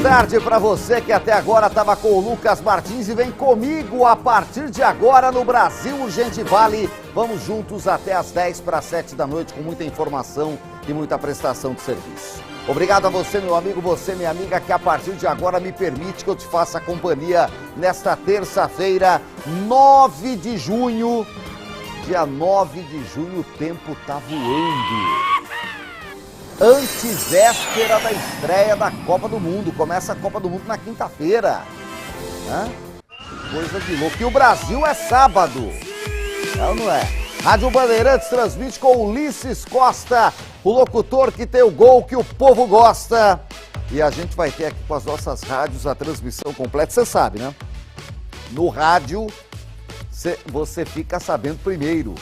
tarde para você que até agora estava com o Lucas Martins e vem comigo a partir de agora no Brasil Urgente Vale. Vamos juntos até as 10 para 7 da noite com muita informação e muita prestação de serviço. Obrigado a você, meu amigo, você, minha amiga, que a partir de agora me permite que eu te faça companhia nesta terça-feira, 9 de junho. Dia 9 de junho, o tempo tá voando. Antevéspera da estreia da Copa do Mundo. Começa a Copa do Mundo na quinta-feira. Coisa de louco. E o Brasil é sábado. É ou não é? Rádio Bandeirantes transmite com Ulisses Costa, o locutor que tem o gol que o povo gosta. E a gente vai ter aqui com as nossas rádios a transmissão completa. Você sabe, né? No rádio, você fica sabendo primeiro.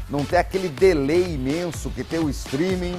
Não tem aquele delay imenso que tem o streaming,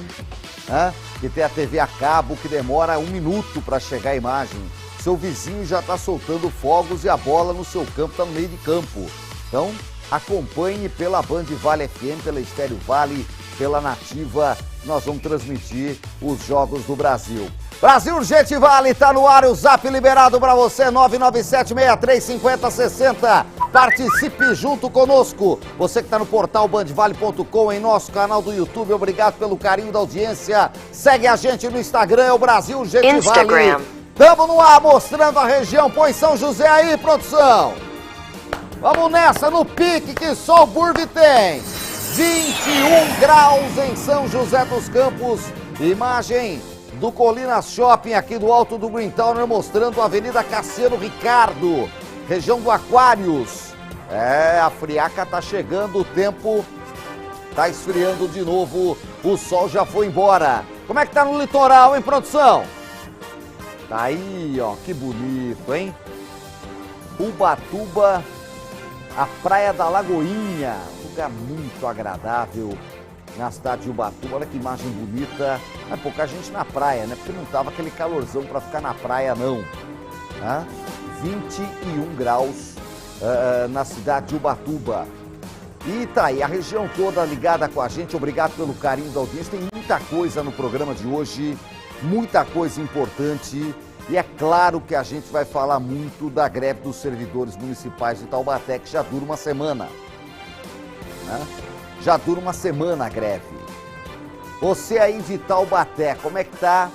que tem a TV a cabo, que demora 1 minuto para chegar a imagem. Seu vizinho já está soltando fogos e a bola no seu campo está no meio de campo. Então, acompanhe pela Band Vale FM, pela Estéreo Vale, pela Nativa. Nós vamos transmitir os jogos do Brasil. Brasil Urgente Vale, tá no ar, o Zap liberado para você, 997-6350-60. Participe junto conosco. Você que está no portal bandvale.com, em nosso canal do YouTube, obrigado pelo carinho da audiência. Segue a gente no Instagram, é o Brasil Urgente Vale. Tamo no ar, mostrando a região. Põe São José aí, produção. Vamos nessa, no pique, que só o Burve tem. 21 graus em São José dos Campos. Imagem do Colinas Shopping, aqui do alto do Green Tower, mostrando a Avenida Cassiano Ricardo, região do Aquários. A friaca tá chegando, o tempo tá esfriando de novo, o sol já foi embora. Como é que tá no litoral, hein, produção? Tá aí, ó, que bonito, hein? Ubatuba, a Praia da Lagoinha, lugar muito agradável na cidade de Ubatuba. Olha que imagem bonita. É pouca gente na praia, né? Porque não tava aquele calorzão para ficar na praia, não. 21 graus na cidade de Ubatuba. E tá aí, a região toda ligada com a gente. Obrigado pelo carinho da audiência. Tem muita coisa no programa de hoje, muita coisa importante. E é claro que a gente vai falar muito da greve dos servidores municipais de Taubaté, que já dura uma semana. Já dura uma semana a greve. Você aí de Taubaté, como é que tá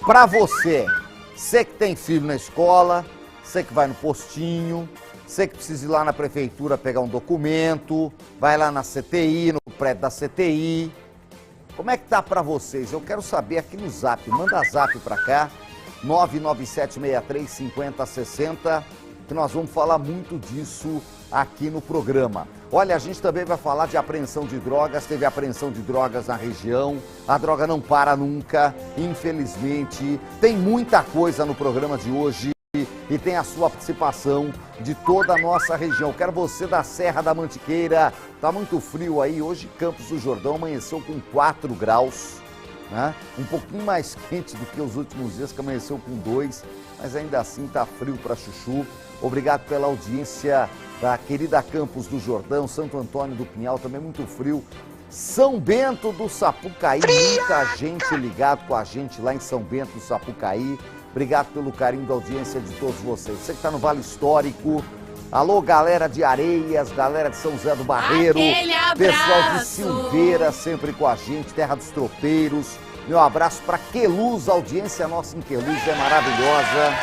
pra você? Você que tem filho na escola, você que vai no postinho, você que precisa ir lá na prefeitura pegar um documento, vai lá na CTI, no prédio da CTI. Como é que tá pra vocês? Eu quero saber aqui no Zap. Manda Zap pra cá, 997635060, que nós vamos falar muito disso aqui no programa. Olha, a gente também vai falar de apreensão de drogas. Teve apreensão de drogas na região, a droga não para nunca, infelizmente. Tem muita coisa no programa de hoje e tem a sua participação de toda a nossa região. Quero você da Serra da Mantiqueira. Tá muito frio aí, hoje Campos do Jordão amanheceu com 4 graus. Um pouquinho mais quente do que os últimos dias, que amanheceu com 2, mas ainda assim tá frio para chuchu. Obrigado pela audiência da querida Campos do Jordão, Santo Antônio do Pinhal, também muito frio. São Bento do Sapucaí, muita gente ligado com a gente lá em São Bento do Sapucaí. Obrigado pelo carinho da audiência de todos vocês. Você que está no Vale Histórico, alô galera de Areias, galera de São José do Barreiro, pessoal de Silveira sempre com a gente, Terra dos Tropeiros. Meu abraço para Queluz, a audiência nossa em Queluz é maravilhosa.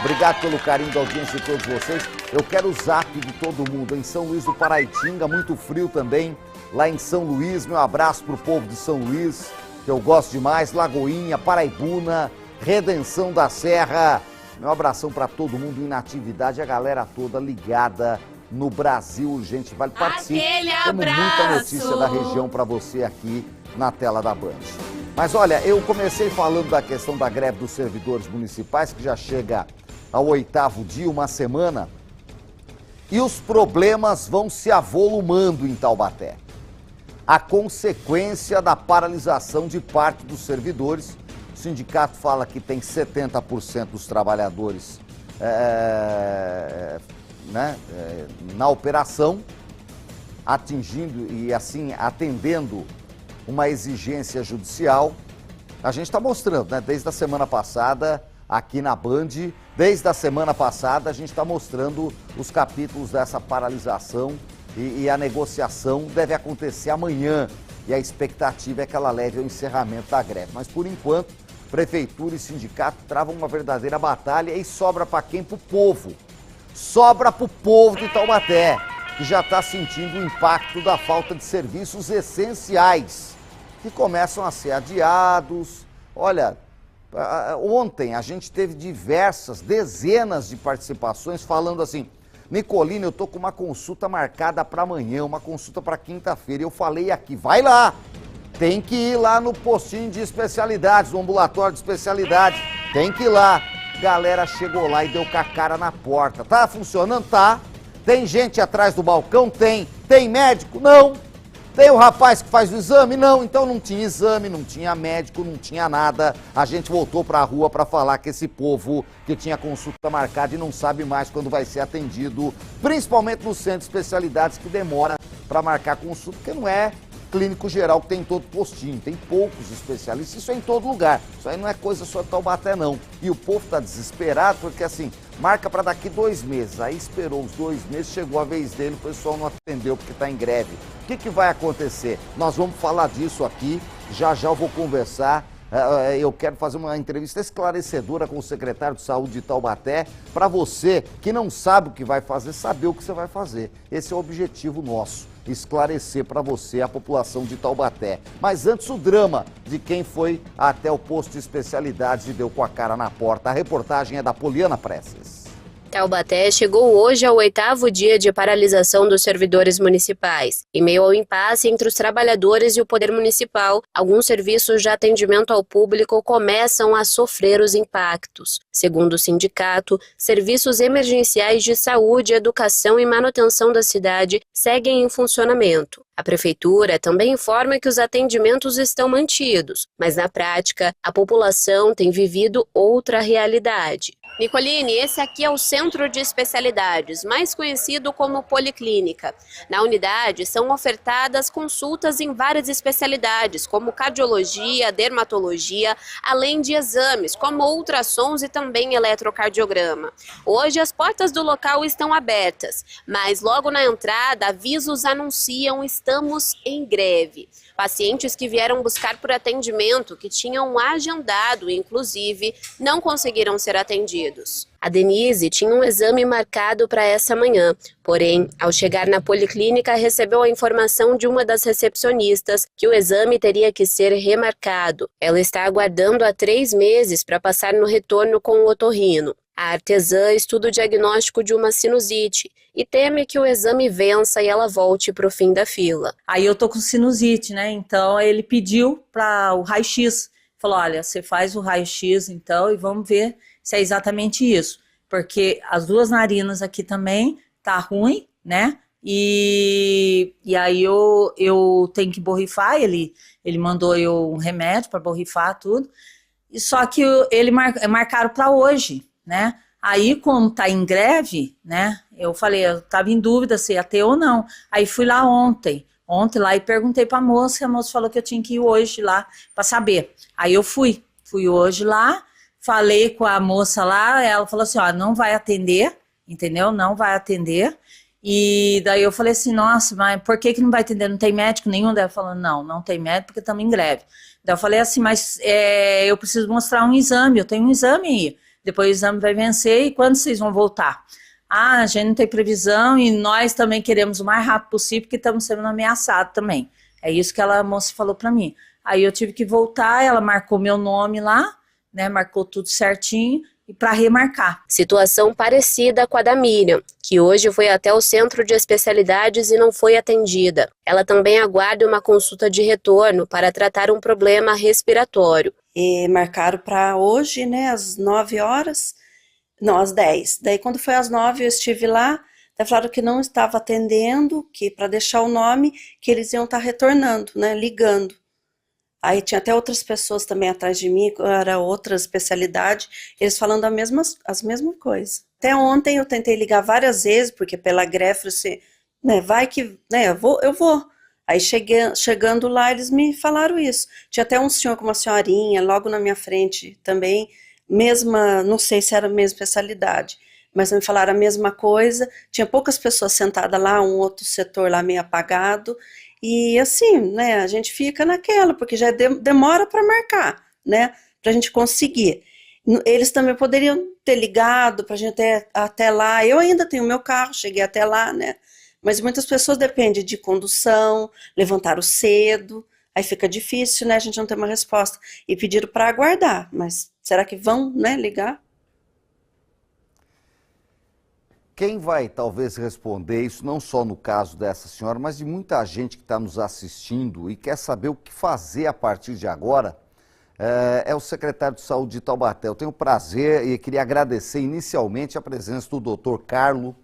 Obrigado pelo carinho da audiência de todos vocês. Eu quero o Zap de todo mundo. Em São Luís do Paraitinga, muito frio também. Lá em São Luís, meu abraço para o povo de São Luís, que eu gosto demais. Lagoinha, Paraibuna, Redenção da Serra. Meu abração para todo mundo em Natividade, a galera toda ligada no Brasil Urgente Vale. Participe, temos muita notícia da região para você aqui na tela da Band. Mas olha, eu comecei falando da questão da greve dos servidores municipais, que já chega ao 8º dia, uma semana, e os problemas vão se avolumando em Taubaté. A consequência da paralisação de parte dos servidores. O sindicato fala que tem 70% dos trabalhadores na operação, atingindo e assim atendendo uma exigência judicial. A gente está mostrando, né? Desde a semana passada, aqui na Band. Desde a semana passada a gente está mostrando os capítulos dessa paralisação e a negociação deve acontecer amanhã. E a expectativa é que ela leve ao encerramento da greve. Mas por enquanto, prefeitura e sindicato travam uma verdadeira batalha e sobra para quem? Para o povo. Sobra para o povo de Taubaté, que já está sentindo o impacto da falta de serviços essenciais, que começam a ser adiados. Olha, ontem a gente teve dezenas de participações falando assim: Nicolino, eu tô com uma consulta marcada para amanhã, uma consulta para quinta-feira. Eu falei aqui, vai lá, tem que ir lá no postinho de especialidades, no ambulatório de especialidades, tem que ir lá. Galera chegou lá e deu com a cara na porta. Tá funcionando? Tá. Tem gente atrás do balcão? Tem. Tem médico? Não. Tem o rapaz que faz o exame? Não. Então não tinha exame, não tinha médico, não tinha nada. A gente voltou pra rua pra falar que esse povo que tinha consulta marcada e não sabe mais quando vai ser atendido, principalmente no centro de especialidades, que demora pra marcar consulta, porque não é clínico geral que tem em todo postinho, tem poucos especialistas, isso é em todo lugar, isso aí não é coisa só de Taubaté não. E o povo tá desesperado porque assim, marca para daqui 2 meses, aí esperou os 2 meses, chegou a vez dele, o pessoal não atendeu porque tá em greve. O que vai acontecer? Nós vamos falar disso aqui, já eu vou conversar. Eu quero fazer uma entrevista esclarecedora com o secretário de Saúde de Taubaté, para você que não sabe o que vai fazer, saber o que você vai fazer. Esse é o objetivo nosso, esclarecer para você, a população de Taubaté. Mas antes, o drama de quem foi até o posto de especialidades e deu com a cara na porta. A reportagem é da Poliana Prestes. Taubaté chegou hoje ao 8º dia de paralisação dos servidores municipais. Em meio ao impasse entre os trabalhadores e o poder municipal, alguns serviços de atendimento ao público começam a sofrer os impactos. Segundo o sindicato, serviços emergenciais de saúde, educação e manutenção da cidade seguem em funcionamento. A prefeitura também informa que os atendimentos estão mantidos, mas na prática, a população tem vivido outra realidade. Nicoline, esse aqui é o Centro de Especialidades, mais conhecido como Policlínica. Na unidade são ofertadas consultas em várias especialidades, como cardiologia, dermatologia, além de exames, como ultrassons e também eletrocardiograma. Hoje as portas do local estão abertas, mas logo na entrada avisos anunciam "estamos em greve". Pacientes que vieram buscar por atendimento, que tinham agendado, inclusive, não conseguiram ser atendidos. A Denise tinha um exame marcado para essa manhã, porém, ao chegar na policlínica, recebeu a informação de uma das recepcionistas que o exame teria que ser remarcado. Ela está aguardando há 3 meses para passar no retorno com o otorrino. A artesã estuda o diagnóstico de uma sinusite e teme que o exame vença e ela volte para o fim da fila. Aí eu tô com sinusite, né? Então ele pediu para o raio-x. Falou, olha, você faz o raio-x então e vamos ver se é exatamente isso. Porque as 2 narinas aqui também tá ruim, né? E aí eu tenho que borrifar, ele mandou eu um remédio para borrifar tudo. E só que ele marcaram para hoje, né? Aí, como tá em greve, né? Eu falei, eu tava em dúvida se ia ter ou não. Aí fui lá ontem lá e perguntei pra moça, e a moça falou que eu tinha que ir hoje lá pra saber. Aí eu fui hoje lá, falei com a moça lá, ela falou assim, ó, não vai atender, entendeu? Não vai atender. E daí eu falei assim, nossa, mas por que não vai atender? Não tem médico nenhum? Daí ela falou, não tem médico porque estamos em greve. Daí eu falei assim, mas eu preciso mostrar um exame, eu tenho um exame aí. Depois o exame vai vencer e quando vocês vão voltar? Ah, a gente não tem previsão e nós também queremos o mais rápido possível porque estamos sendo ameaçados também. É isso que a moça falou para mim. Aí eu tive que voltar, ela marcou meu nome lá, né, marcou tudo certinho e para remarcar. Situação parecida com a da Miriam, que hoje foi até o Centro de Especialidades e não foi atendida. Ela também aguarda uma consulta de retorno para tratar um problema respiratório. E marcaram para hoje, né, às 9 horas, não, às 10. Daí quando foi às 9 eu estive lá, daí falaram que não estava atendendo, que para deixar o nome, que eles iam estar retornando, né, ligando. Aí tinha até outras pessoas também atrás de mim, era outra especialidade, eles falando as mesmas coisas. Até ontem eu tentei ligar várias vezes, porque pela greve, assim, né, vai que, né, eu vou. Aí chegando lá, eles me falaram isso. Tinha até um senhor com uma senhorinha logo na minha frente também. mesma, não sei se era a mesma especialidade, mas me falaram a mesma coisa, tinha poucas pessoas sentadas lá, um outro setor lá meio apagado, e assim, né, a gente fica naquela, porque já demora para marcar, né, para a gente conseguir. Eles também poderiam ter ligado para a gente até lá, eu ainda tenho meu carro, cheguei até lá, né, mas muitas pessoas dependem de condução, levantaram cedo, aí fica difícil, né, a gente não tem uma resposta, e pediram para aguardar, mas será que vão, né, ligar? Quem vai talvez responder isso, não só no caso dessa senhora, mas de muita gente que está nos assistindo e quer saber o que fazer a partir de agora, é o secretário de Saúde de Taubaté. Eu tenho o prazer e queria agradecer inicialmente a presença do doutor Carlo,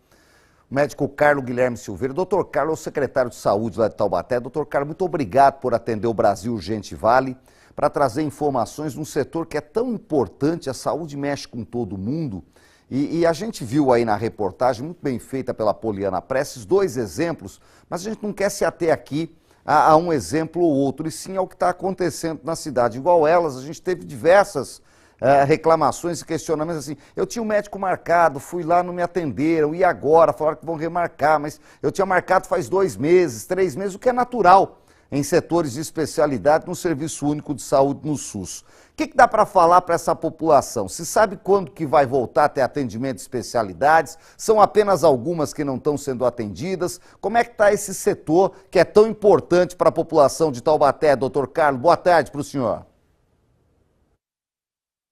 o médico Carlo Guilherme Silveira. Doutor Carlo é o secretário de Saúde lá de Taubaté. Doutor Carlo, muito obrigado por atender o Brasil Urgente Vale, para trazer informações de um setor que é tão importante. A saúde mexe com todo mundo. E a gente viu aí na reportagem, muito bem feita pela Poliana Prestes, 2 exemplos, mas a gente não quer se ater aqui a um exemplo ou outro, e sim ao que está acontecendo na cidade. Igual elas, a gente teve diversas reclamações e questionamentos assim, eu tinha um médico marcado, fui lá, não me atenderam, e agora? Falaram que vão remarcar, mas eu tinha marcado faz 2 meses, 3 meses, o que é natural em setores de especialidade no Serviço Único de Saúde no SUS. O que dá para falar para essa população? Se sabe quando que vai voltar a ter atendimento de especialidades? São apenas algumas que não estão sendo atendidas? Como é que está esse setor que é tão importante para a população de Taubaté, doutor Carlos? Boa tarde para o senhor.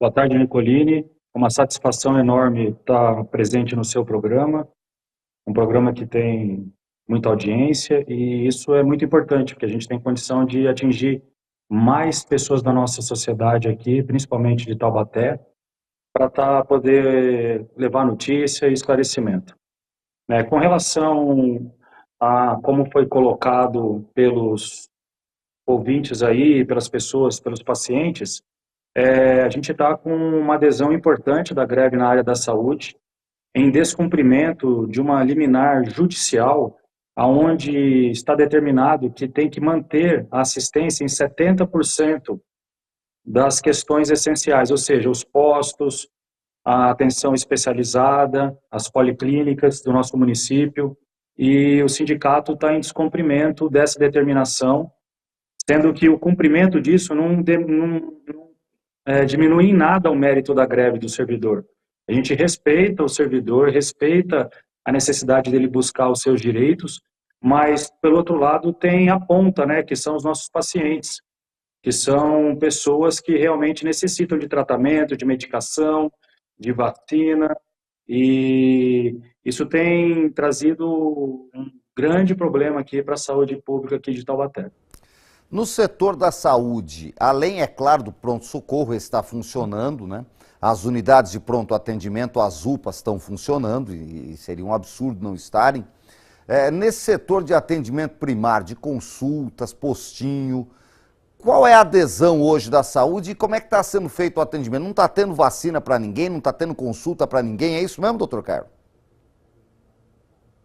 Boa tarde, Nicolini. Uma satisfação enorme estar presente no seu programa. Um programa que tem muita audiência e isso é muito importante, porque a gente tem condição de atingir mais pessoas da nossa sociedade aqui, principalmente de Taubaté, para poder levar notícia e esclarecimento. Com relação a como foi colocado pelos ouvintes aí, pelas pessoas, pelos pacientes, a gente está com uma adesão importante da greve na área da saúde, em descumprimento de uma liminar judicial, aonde está determinado que tem que manter a assistência em 70% das questões essenciais, ou seja, os postos, a atenção especializada, as policlínicas do nosso município, e o sindicato está em descumprimento dessa determinação, sendo que o cumprimento disso não diminui em nada o mérito da greve do servidor. A gente respeita o servidor, respeita a necessidade dele buscar os seus direitos, mas, pelo outro lado, tem a ponta, né, que são os nossos pacientes, que são pessoas que realmente necessitam de tratamento, de medicação, de vacina, e isso tem trazido um grande problema aqui para a saúde pública aqui de Taubaté. No setor da saúde, além, é claro, do pronto-socorro, está funcionando, né? As unidades de pronto atendimento, as UPAs, estão funcionando e seria um absurdo não estarem. Nesse setor de atendimento primário, de consultas, postinho, qual é a adesão hoje da saúde e como é que está sendo feito o atendimento? Não está tendo vacina para ninguém, não está tendo consulta para ninguém, é isso mesmo, doutor Carlos?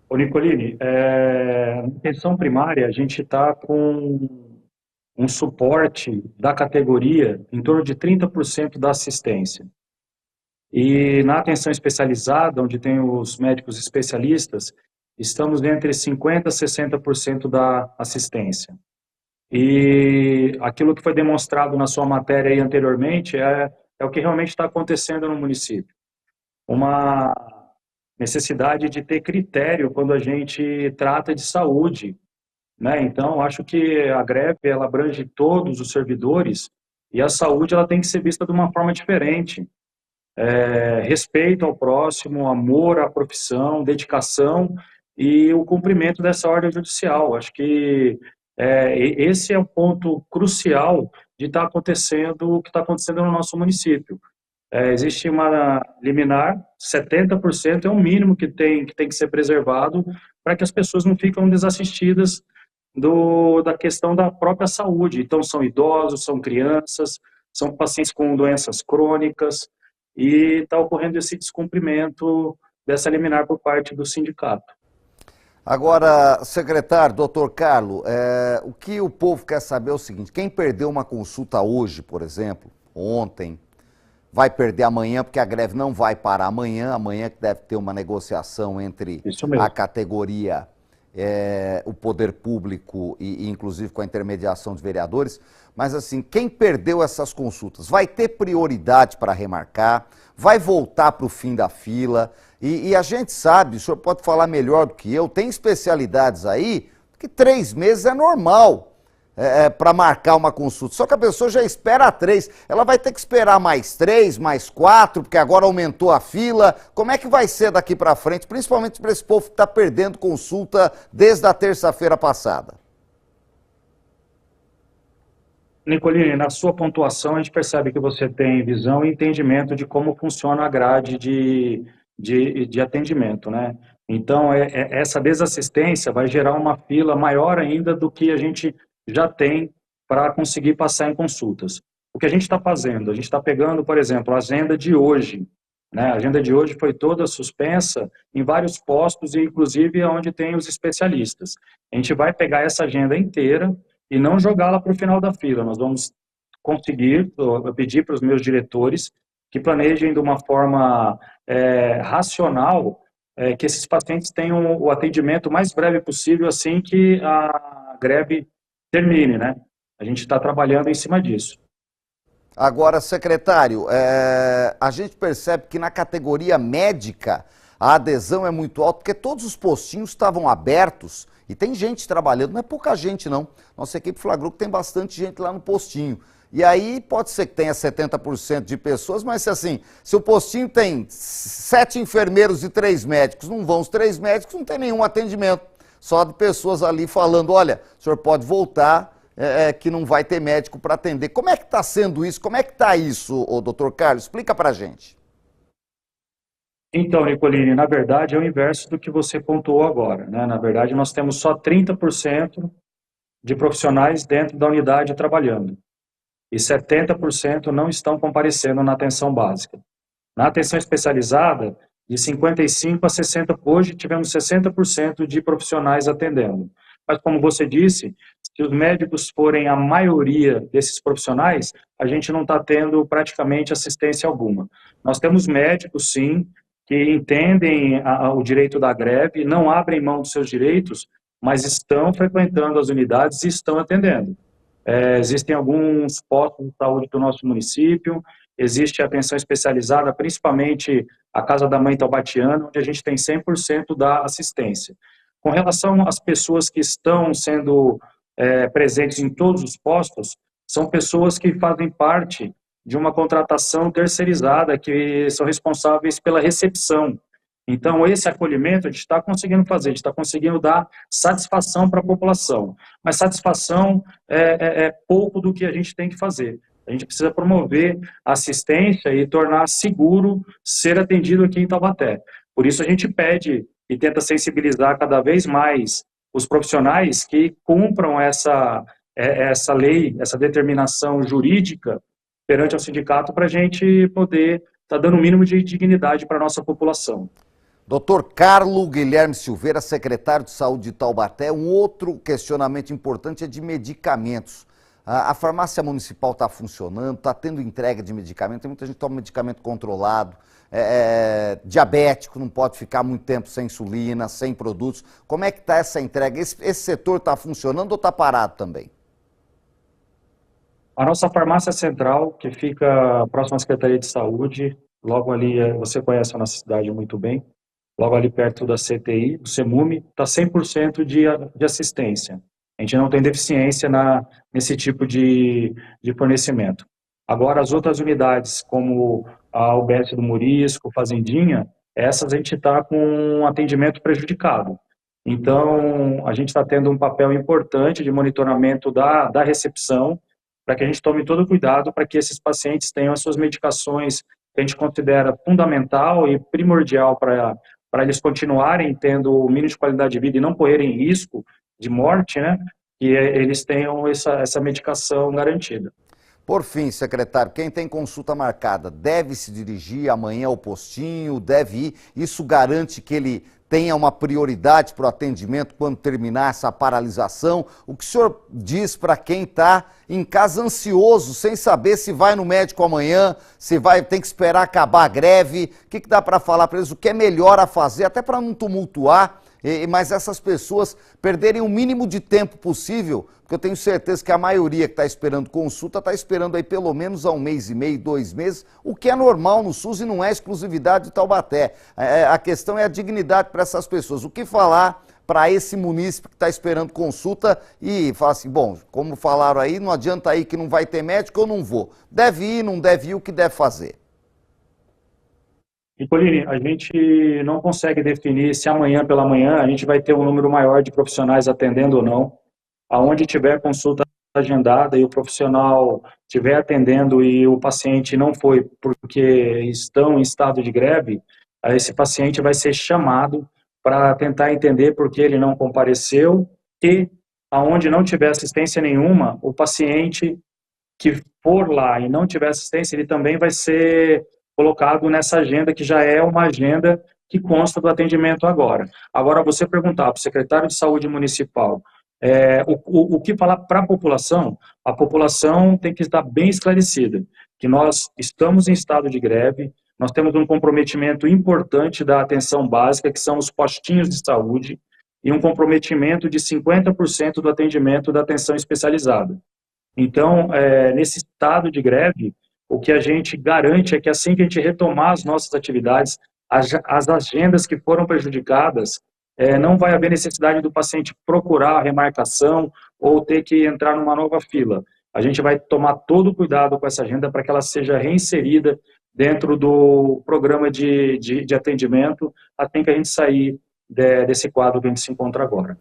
Ô Nicolini, na atenção primária a gente está com um suporte da categoria em torno de 30% da assistência. E na atenção especializada, onde tem os médicos especialistas, estamos entre 50% a 60% da assistência. E aquilo que foi demonstrado na sua matéria aí anteriormente é o que realmente está acontecendo no município. Uma necessidade de ter critério quando a gente trata de saúde, né? Então, acho que a greve ela abrange todos os servidores e a saúde ela tem que ser vista de uma forma diferente. Respeito ao próximo, amor à profissão, dedicação e o cumprimento dessa ordem judicial. Acho que esse é o ponto crucial de estar acontecendo o que está acontecendo no nosso município. Existe uma liminar, 70% é o mínimo que tem que ser preservado para que as pessoas não fiquem desassistidas da questão da própria saúde. Então, são idosos, são crianças, são pacientes com doenças crônicas, e está ocorrendo esse descumprimento dessa liminar por parte do sindicato. Agora, secretário, doutor Carlos, o que o povo quer saber é o seguinte, quem perdeu uma consulta hoje, por exemplo, ontem, vai perder amanhã, porque a greve não vai parar amanhã. Amanhã que deve ter uma negociação entre a categoria, o poder público e inclusive com a intermediação de vereadores. Mas assim, quem perdeu essas consultas vai ter prioridade para remarcar, vai voltar para o fim da fila. E a gente sabe, o senhor pode falar melhor do que eu, tem especialidades aí que 3 meses é normal para marcar uma consulta. Só que a pessoa já espera 3, ela vai ter que esperar mais 3, mais 4, porque agora aumentou a fila. Como é que vai ser daqui para frente, principalmente para esse povo que está perdendo consulta desde a terça-feira passada? Nicolini, na sua pontuação, a gente percebe que você tem visão e entendimento de como funciona a grade de atendimento, né? Então, essa desassistência vai gerar uma fila maior ainda do que a gente já tem para conseguir passar em consultas. O que a gente está fazendo? A gente está pegando, por exemplo, a agenda de hoje, né? A agenda de hoje foi toda suspensa em vários postos, e inclusive onde tem os especialistas. A gente vai pegar essa agenda inteira e não jogá-la para o final da fila. Nós vamos conseguir, eu pedir para os meus diretores que planejem de uma forma racional, que esses pacientes tenham o atendimento mais breve possível assim que a greve termine, né? A gente está trabalhando em cima disso. Agora, secretário, a gente percebe que na categoria médica a adesão é muito alta, porque todos os postinhos estavam abertos e tem gente trabalhando, não é pouca gente não. Nossa equipe flagrou que tem bastante gente lá no postinho. E aí pode ser que tenha 70% de pessoas, mas assim, se o postinho tem 7 enfermeiros e 3 médicos, não vão os 3 médicos, não tem nenhum atendimento. Só de pessoas ali falando, olha, o senhor pode voltar, que não vai ter médico para atender. Como é que está sendo isso? Como é que está isso, doutor Carlos? Explica para a gente. Então, Nicolini, na verdade é o inverso do que você pontuou agora, né? Na verdade, nós temos só 30% de profissionais dentro da unidade trabalhando. E 70% não estão comparecendo na atenção básica. Na atenção especializada, de 55% a 60%, hoje tivemos 60% de profissionais atendendo. Mas, como você disse, se os médicos forem a maioria desses profissionais, a gente não está tendo praticamente assistência alguma. Nós temos médicos, sim, que entendem o direito da greve, não abrem mão dos seus direitos, mas estão frequentando as unidades e estão atendendo. Existem alguns postos de saúde do nosso município, existe a atenção especializada, principalmente a Casa da Mãe Taubatiana, onde a gente tem 100% da assistência. Com relação às pessoas que estão sendo presentes em todos os postos, são pessoas que fazem parte de uma contratação terceirizada, que são responsáveis pela recepção. Então, esse acolhimento a gente está conseguindo fazer, a gente está conseguindo dar satisfação para a população. Mas satisfação é pouco do que a gente tem que fazer. A gente precisa promover assistência e tornar seguro ser atendido aqui em Taubaté. Por isso a gente pede e tenta sensibilizar cada vez mais os profissionais que cumpram essa lei, essa determinação jurídica perante ao sindicato, para a gente poder estar dando o mínimo de dignidade para a nossa população. Doutor Carlos Guilherme Silveira, secretário de Saúde de Taubaté, um outro questionamento importante é de medicamentos. A farmácia municipal está funcionando, está tendo entrega de medicamento, tem muita gente que toma medicamento controlado, diabético, não pode ficar muito tempo sem insulina, sem produtos. Como é que está essa entrega? Esse setor está funcionando ou está parado também? A nossa farmácia central, que fica próxima à Secretaria de Saúde, logo ali, você conhece a nossa cidade muito bem, logo ali perto da CTI, do CEMUME, está 100% de assistência. A gente não tem deficiência nesse tipo de fornecimento. Agora, as outras unidades, como a UBS do Morisco, Fazendinha, essas a gente está com um atendimento prejudicado. Então, a gente está tendo um papel importante de monitoramento da recepção, para que a gente tome todo o cuidado para que esses pacientes tenham as suas medicações que a gente considera fundamental e primordial para eles continuarem tendo o mínimo de qualidade de vida e não correrem risco de morte, né? Que eles tenham essa medicação garantida. Por fim, secretário, quem tem consulta marcada deve se dirigir amanhã ao postinho, deve ir, isso garante que ele tenha uma prioridade para o atendimento quando terminar essa paralisação? O que o senhor diz para quem está em casa ansioso, sem saber se vai no médico amanhã, se vai ter que esperar acabar a greve? O que dá para falar para eles? O que é melhor a fazer, até para não tumultuar, mas essas pessoas perderem o mínimo de tempo possível, porque eu tenho certeza que a maioria que está esperando consulta está esperando aí pelo menos há 1 mês e meio, 2 meses, o que é normal no SUS e não é exclusividade de Taubaté. A questão é a dignidade para essas pessoas. O que falar para esse munícipe que está esperando consulta e fala assim, bom, como falaram aí, não adianta aí que não vai ter médico, eu não vou. Deve ir, não deve ir, o que deve fazer? Nicolini, a gente não consegue definir se amanhã pela manhã a gente vai ter um número maior de profissionais atendendo ou não. Aonde tiver consulta agendada e o profissional estiver atendendo e o paciente não foi porque estão em estado de greve, esse paciente vai ser chamado para tentar entender por que ele não compareceu e, aonde não tiver assistência nenhuma, o paciente que for lá e não tiver assistência, ele também vai ser colocado nessa agenda, que já é uma agenda que consta do atendimento agora. Agora, você perguntar para o secretário de Saúde Municipal o que falar para a população tem que estar bem esclarecida, que nós estamos em estado de greve, nós temos um comprometimento importante da atenção básica, que são os postinhos de saúde, e um comprometimento de 50% do atendimento da atenção especializada. Então, nesse estado de greve, o que a gente garante é que assim que a gente retomar as nossas atividades, as agendas que foram prejudicadas, não vai haver necessidade do paciente procurar a remarcação ou ter que entrar numa nova fila. A gente vai tomar todo o cuidado com essa agenda para que ela seja reinserida dentro do programa de atendimento, até que a gente sair desse quadro que a gente se encontra agora.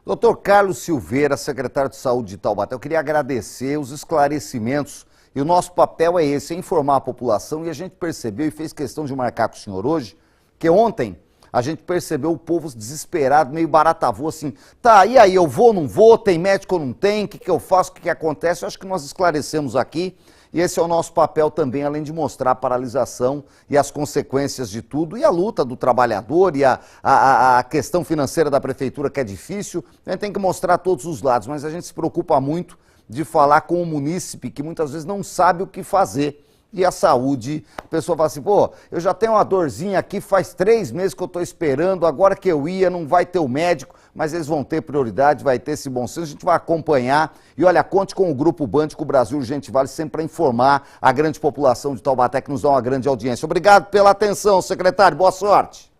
Doutor Carlos Silveira, secretário de Saúde de Taubaté, eu queria agradecer os esclarecimentos e o nosso papel é esse, é informar a população, e a gente percebeu e fez questão de marcar com o senhor hoje, que ontem a gente percebeu o povo desesperado, meio baratavô, assim, tá, e aí, eu vou, não vou, tem médico ou não tem, o que eu faço, o que acontece? Eu acho que nós esclarecemos aqui, e esse é o nosso papel também, além de mostrar a paralisação e as consequências de tudo, e a luta do trabalhador, e a questão financeira da prefeitura, que é difícil, a gente tem que mostrar todos os lados, mas a gente se preocupa muito de falar com o munícipe, que muitas vezes não sabe o que fazer. E a saúde, a pessoa fala assim, pô, eu já tenho uma dorzinha aqui, faz 3 meses que eu estou esperando, agora que eu ia, não vai ter o médico, mas eles vão ter prioridade, vai ter esse bom senso, a gente vai acompanhar. E olha, conte com o Grupo Band, com o Brasil Urgente Vale, sempre para informar a grande população de Taubaté, que nos dá uma grande audiência. Obrigado pela atenção, secretário, boa sorte.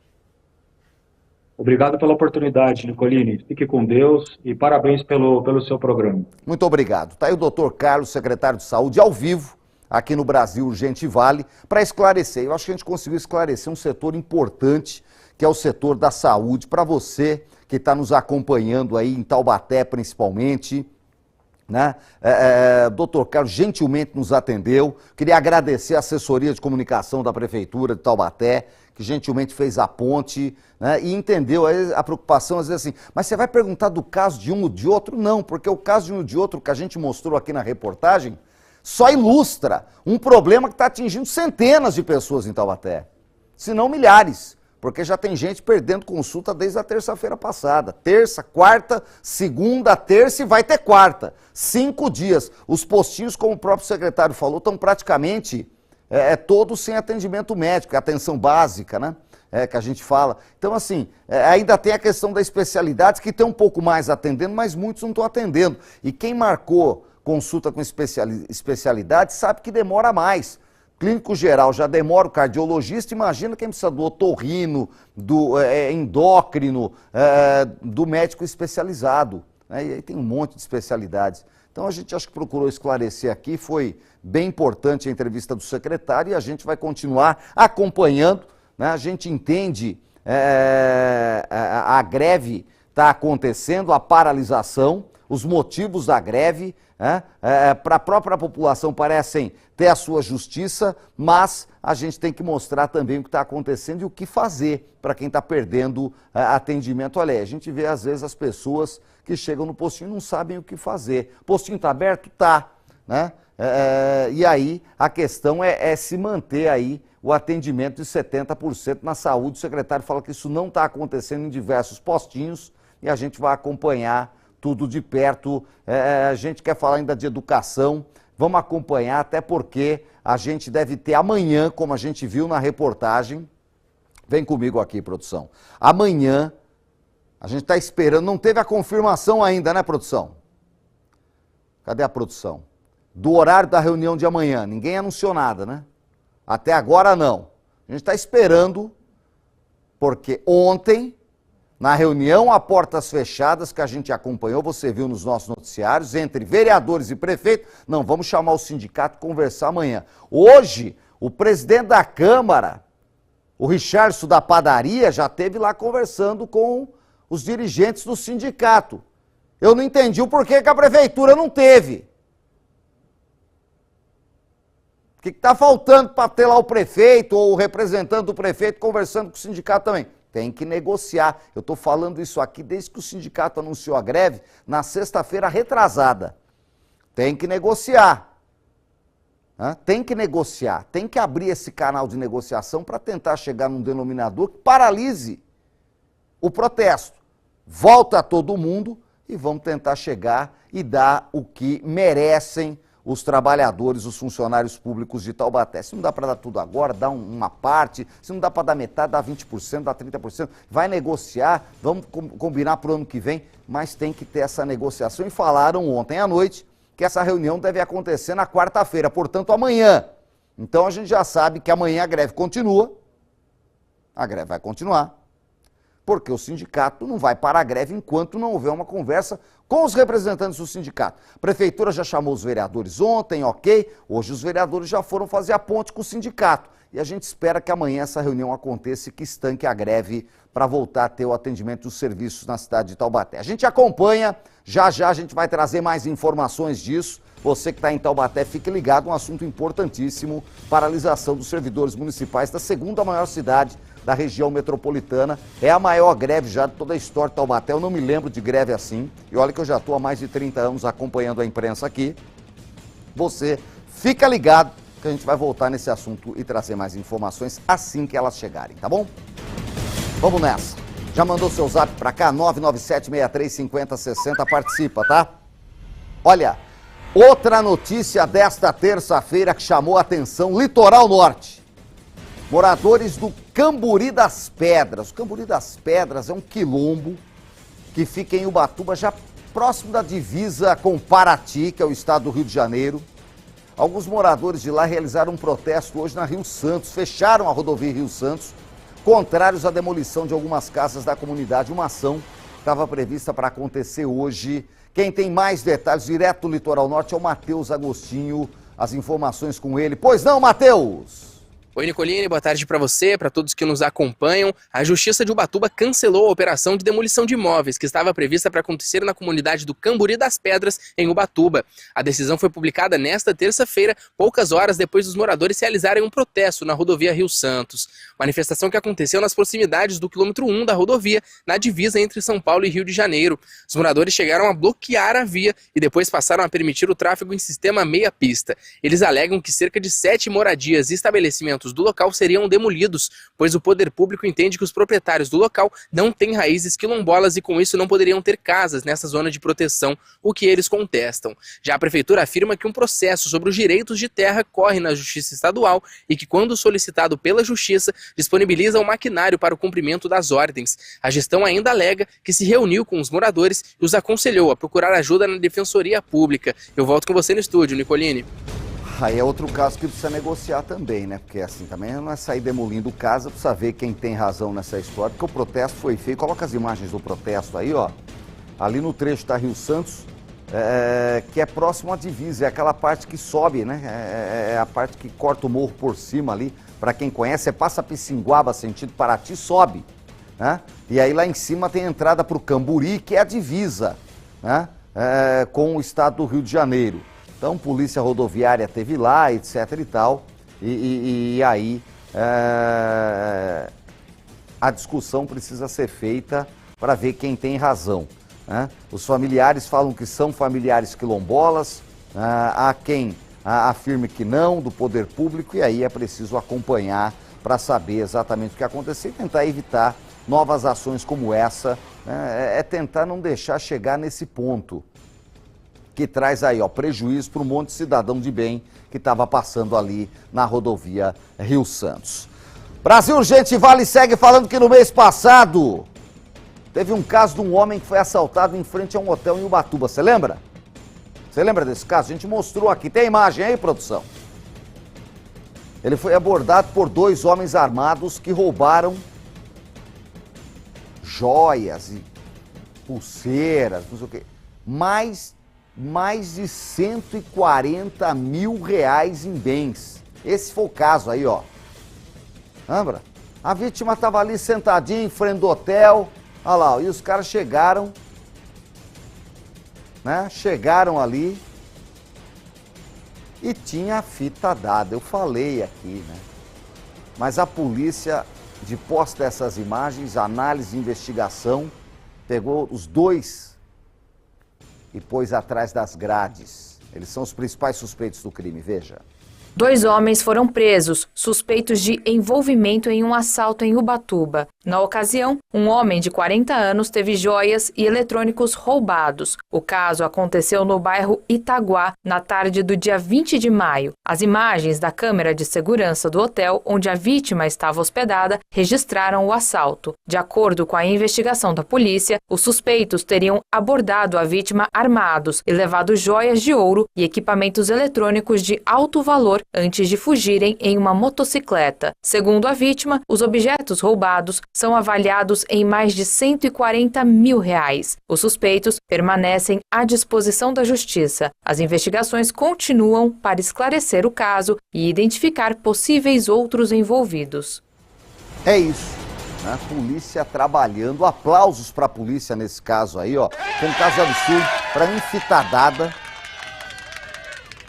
Obrigado pela oportunidade, Nicolini. Fique com Deus e parabéns pelo seu programa. Muito obrigado. Está aí o doutor Carlos, secretário de Saúde, ao vivo, aqui no Brasil Urgente Vale, para esclarecer. Eu acho que a gente conseguiu esclarecer um setor importante, que é o setor da saúde, para você que está nos acompanhando aí em Taubaté, principalmente, né? Doutor Carlos gentilmente nos atendeu. Queria agradecer a assessoria de comunicação da Prefeitura de Taubaté, que gentilmente fez a ponte, né, e entendeu a preocupação, às vezes assim, mas você vai perguntar do caso de um ou de outro? Não, porque o caso de um ou de outro que a gente mostrou aqui na reportagem só ilustra um problema que está atingindo centenas de pessoas em Taubaté, se não milhares, porque já tem gente perdendo consulta desde a terça-feira passada. Terça, quarta, segunda, terça e vai ter quarta. 5 dias. Os postinhos, como o próprio secretário falou, estão praticamente todos sem atendimento médico, atenção básica, né? Que a gente fala. Então, assim, ainda tem a questão da especialidade, que tem um pouco mais atendendo, mas muitos não estão atendendo. E quem marcou consulta com especialidade sabe que demora mais. Clínico geral já demora, o cardiologista, imagina quem precisa do otorrino, do endócrino, do médico especializado. Né? E aí tem um monte de especialidades. Então a gente acho que procurou esclarecer aqui, foi bem importante a entrevista do secretário e a gente vai continuar acompanhando, né? A gente entende a greve está acontecendo, a paralisação, os motivos da greve, para a própria população parecem ter a sua justiça, mas a gente tem que mostrar também o que está acontecendo e o que fazer para quem está perdendo atendimento. Olha aí, a gente vê às vezes as pessoas que chegam no postinho e não sabem o que fazer. O postinho está aberto? Tá, né? E aí a questão é se manter aí o atendimento de 70% na saúde. O secretário fala que isso não está acontecendo em diversos postinhos e a gente vai acompanhar tudo de perto. A gente quer falar ainda de educação, vamos acompanhar, até porque a gente deve ter amanhã, como a gente viu na reportagem, vem comigo aqui, produção, amanhã a gente está esperando, não teve a confirmação ainda, né, produção? Cadê a produção? Do horário da reunião de amanhã, ninguém anunciou nada, né? Até agora não. A gente está esperando, porque ontem, na reunião a portas fechadas que a gente acompanhou, você viu nos nossos noticiários, entre vereadores e prefeitos, não, vamos chamar o sindicato e conversar amanhã. Hoje, o presidente da Câmara, o Richardson da padaria, já esteve lá conversando com os dirigentes do sindicato. Eu não entendi o porquê que a prefeitura não teve. O que está faltando para ter lá o prefeito ou o representante do prefeito conversando com o sindicato também? Tem que negociar. Eu estou falando isso aqui desde que o sindicato anunciou a greve na sexta-feira retrasada. Tem que negociar. Tem que negociar. Tem que abrir esse canal de negociação para tentar chegar num denominador que paralise o protesto. Volta todo mundo e vamos tentar chegar e dar o que merecem os trabalhadores, os funcionários públicos de Taubaté. Se não dá para dar tudo agora, dá uma parte. Se não dá para dar metade, dá 20%, dá 30%. Vai negociar, vamos combinar para o ano que vem, mas tem que ter essa negociação. E falaram ontem à noite que essa reunião deve acontecer na quarta-feira, portanto amanhã. Então a gente já sabe que amanhã a greve continua. A greve vai continuar. Porque o sindicato não vai parar a greve enquanto não houver uma conversa com os representantes do sindicato. A prefeitura já chamou os vereadores ontem, ok? Hoje os vereadores já foram fazer a ponte com o sindicato. E a gente espera que amanhã essa reunião aconteça e que estanque a greve para voltar a ter o atendimento dos serviços na cidade de Taubaté. A gente acompanha, já já a gente vai trazer mais informações disso. Você que está em Taubaté, fique ligado, um assunto importantíssimo, paralisação dos servidores municipais da segunda maior cidade da região metropolitana. É a maior greve já de toda a história de Taubaté. Eu não me lembro de greve assim. E olha que eu já estou há mais de 30 anos acompanhando a imprensa aqui. Você fica ligado que a gente vai voltar nesse assunto e trazer mais informações assim que elas chegarem, tá bom? Vamos nessa. Já mandou seu zap para cá? 997-6350-60. Participa, tá? Olha, outra notícia desta terça-feira que chamou a atenção: Litoral Norte. Moradores do Camburi das Pedras. O Camburi das Pedras é um quilombo que fica em Ubatuba, já próximo da divisa com Paraty, que é o estado do Rio de Janeiro. Alguns moradores de lá realizaram um protesto hoje na Rio Santos, fecharam a rodovia Rio Santos, contrários à demolição de algumas casas da comunidade. Uma ação estava prevista para acontecer hoje. Quem tem mais detalhes direto do Litoral Norte é o Matheus Agostinho. As informações com ele. Pois não, Matheus? Oi, Nicolini, boa tarde para você, para todos que nos acompanham. A Justiça de Ubatuba cancelou a operação de demolição de imóveis que estava prevista para acontecer na comunidade do Camburi das Pedras, em Ubatuba. A decisão foi publicada nesta terça-feira, poucas horas depois dos moradores realizarem um protesto na rodovia Rio Santos. Manifestação que aconteceu nas proximidades do quilômetro 1 da rodovia, na divisa entre São Paulo e Rio de Janeiro. Os moradores chegaram a bloquear a via e depois passaram a permitir o tráfego em sistema meia-pista. Eles alegam que cerca de 7 moradias e estabelecimentos do local seriam demolidos, pois o poder público entende que os proprietários do local não têm raízes quilombolas e com isso não poderiam ter casas nessa zona de proteção, o que eles contestam. Já a prefeitura afirma que um processo sobre os direitos de terra corre na Justiça Estadual e que, quando solicitado pela Justiça, disponibiliza o maquinário para o cumprimento das ordens. A gestão ainda alega que se reuniu com os moradores e os aconselhou a procurar ajuda na Defensoria Pública. Eu volto com você no estúdio, Nicolini. Aí é outro caso que precisa negociar também, né? Porque assim, também não é sair demolindo casa, precisa ver quem tem razão nessa história, porque o protesto foi feio. Coloca as imagens do protesto aí, ó. Ali no trecho da Rio Santos, que é próximo à divisa, é aquela parte que sobe, né? É a parte que corta o morro por cima ali. Para quem conhece, passa Pissinguaba, sentido Paraty, sobe, né? E aí lá em cima tem a entrada para o Camburi, que é a divisa, né? Com o estado do Rio de Janeiro. Então, polícia rodoviária teve lá, etc e tal, e aí a discussão precisa ser feita para ver quem tem razão, né? Os familiares falam que são familiares quilombolas, há quem afirme que não, do poder público, e aí é preciso acompanhar para saber exatamente o que aconteceu e tentar evitar novas ações como essa, né? É tentar não deixar chegar nesse ponto que traz aí, ó, prejuízo para um monte de cidadão de bem que estava passando ali na rodovia Rio Santos. Brasil Urgente Vale segue falando que no mês passado teve um caso de um homem que foi assaltado em frente a um hotel em Ubatuba. Você lembra? Você lembra desse caso? A gente mostrou aqui. Tem imagem aí, produção? Ele foi abordado por 2 homens armados que roubaram joias e pulseiras, não sei o quê. Mais de 140 mil reais em bens. Esse foi o caso aí, ó. Lembra? A vítima estava ali sentadinha em frente do hotel. Olha lá, e os caras chegaram, né? Chegaram ali e tinha a fita dada. Eu falei aqui, né? Mas a polícia, de posse dessas imagens, análise e investigação, pegou os 2 e pôs atrás das grades. Eles são os principais suspeitos do crime, veja. 2 homens foram presos, suspeitos de envolvimento em um assalto em Ubatuba. Na ocasião, um homem de 40 anos teve joias e eletrônicos roubados. O caso aconteceu no bairro Itaguá, na tarde do dia 20 de maio. As imagens da câmera de segurança do hotel onde a vítima estava hospedada registraram o assalto. De acordo com a investigação da polícia, os suspeitos teriam abordado a vítima armados e levado joias de ouro e equipamentos eletrônicos de alto valor antes de fugirem em uma motocicleta. Segundo a vítima, os objetos roubados são avaliados em mais de 140 mil reais. Os suspeitos permanecem à disposição da justiça. As investigações continuam para esclarecer o caso e identificar possíveis outros envolvidos. É isso, né? Polícia trabalhando, aplausos para a polícia nesse caso aí, ó. Foi um caso absurdo, para mim fita dada.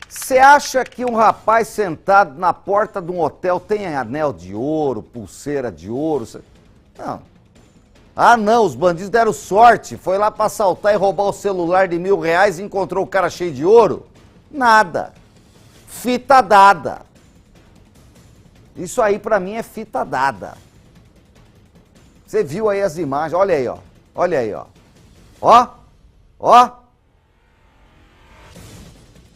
Você acha que um rapaz sentado na porta de um hotel tem anel de ouro, pulseira de ouro? Não. Ah, não, os bandidos deram sorte. Foi lá para assaltar e roubar o celular de R$1.000 e encontrou o cara cheio de ouro? Nada. Fita dada. Isso aí para mim é fita dada. Você viu aí as imagens, olha aí, ó. Olha aí, ó. Ó, ó.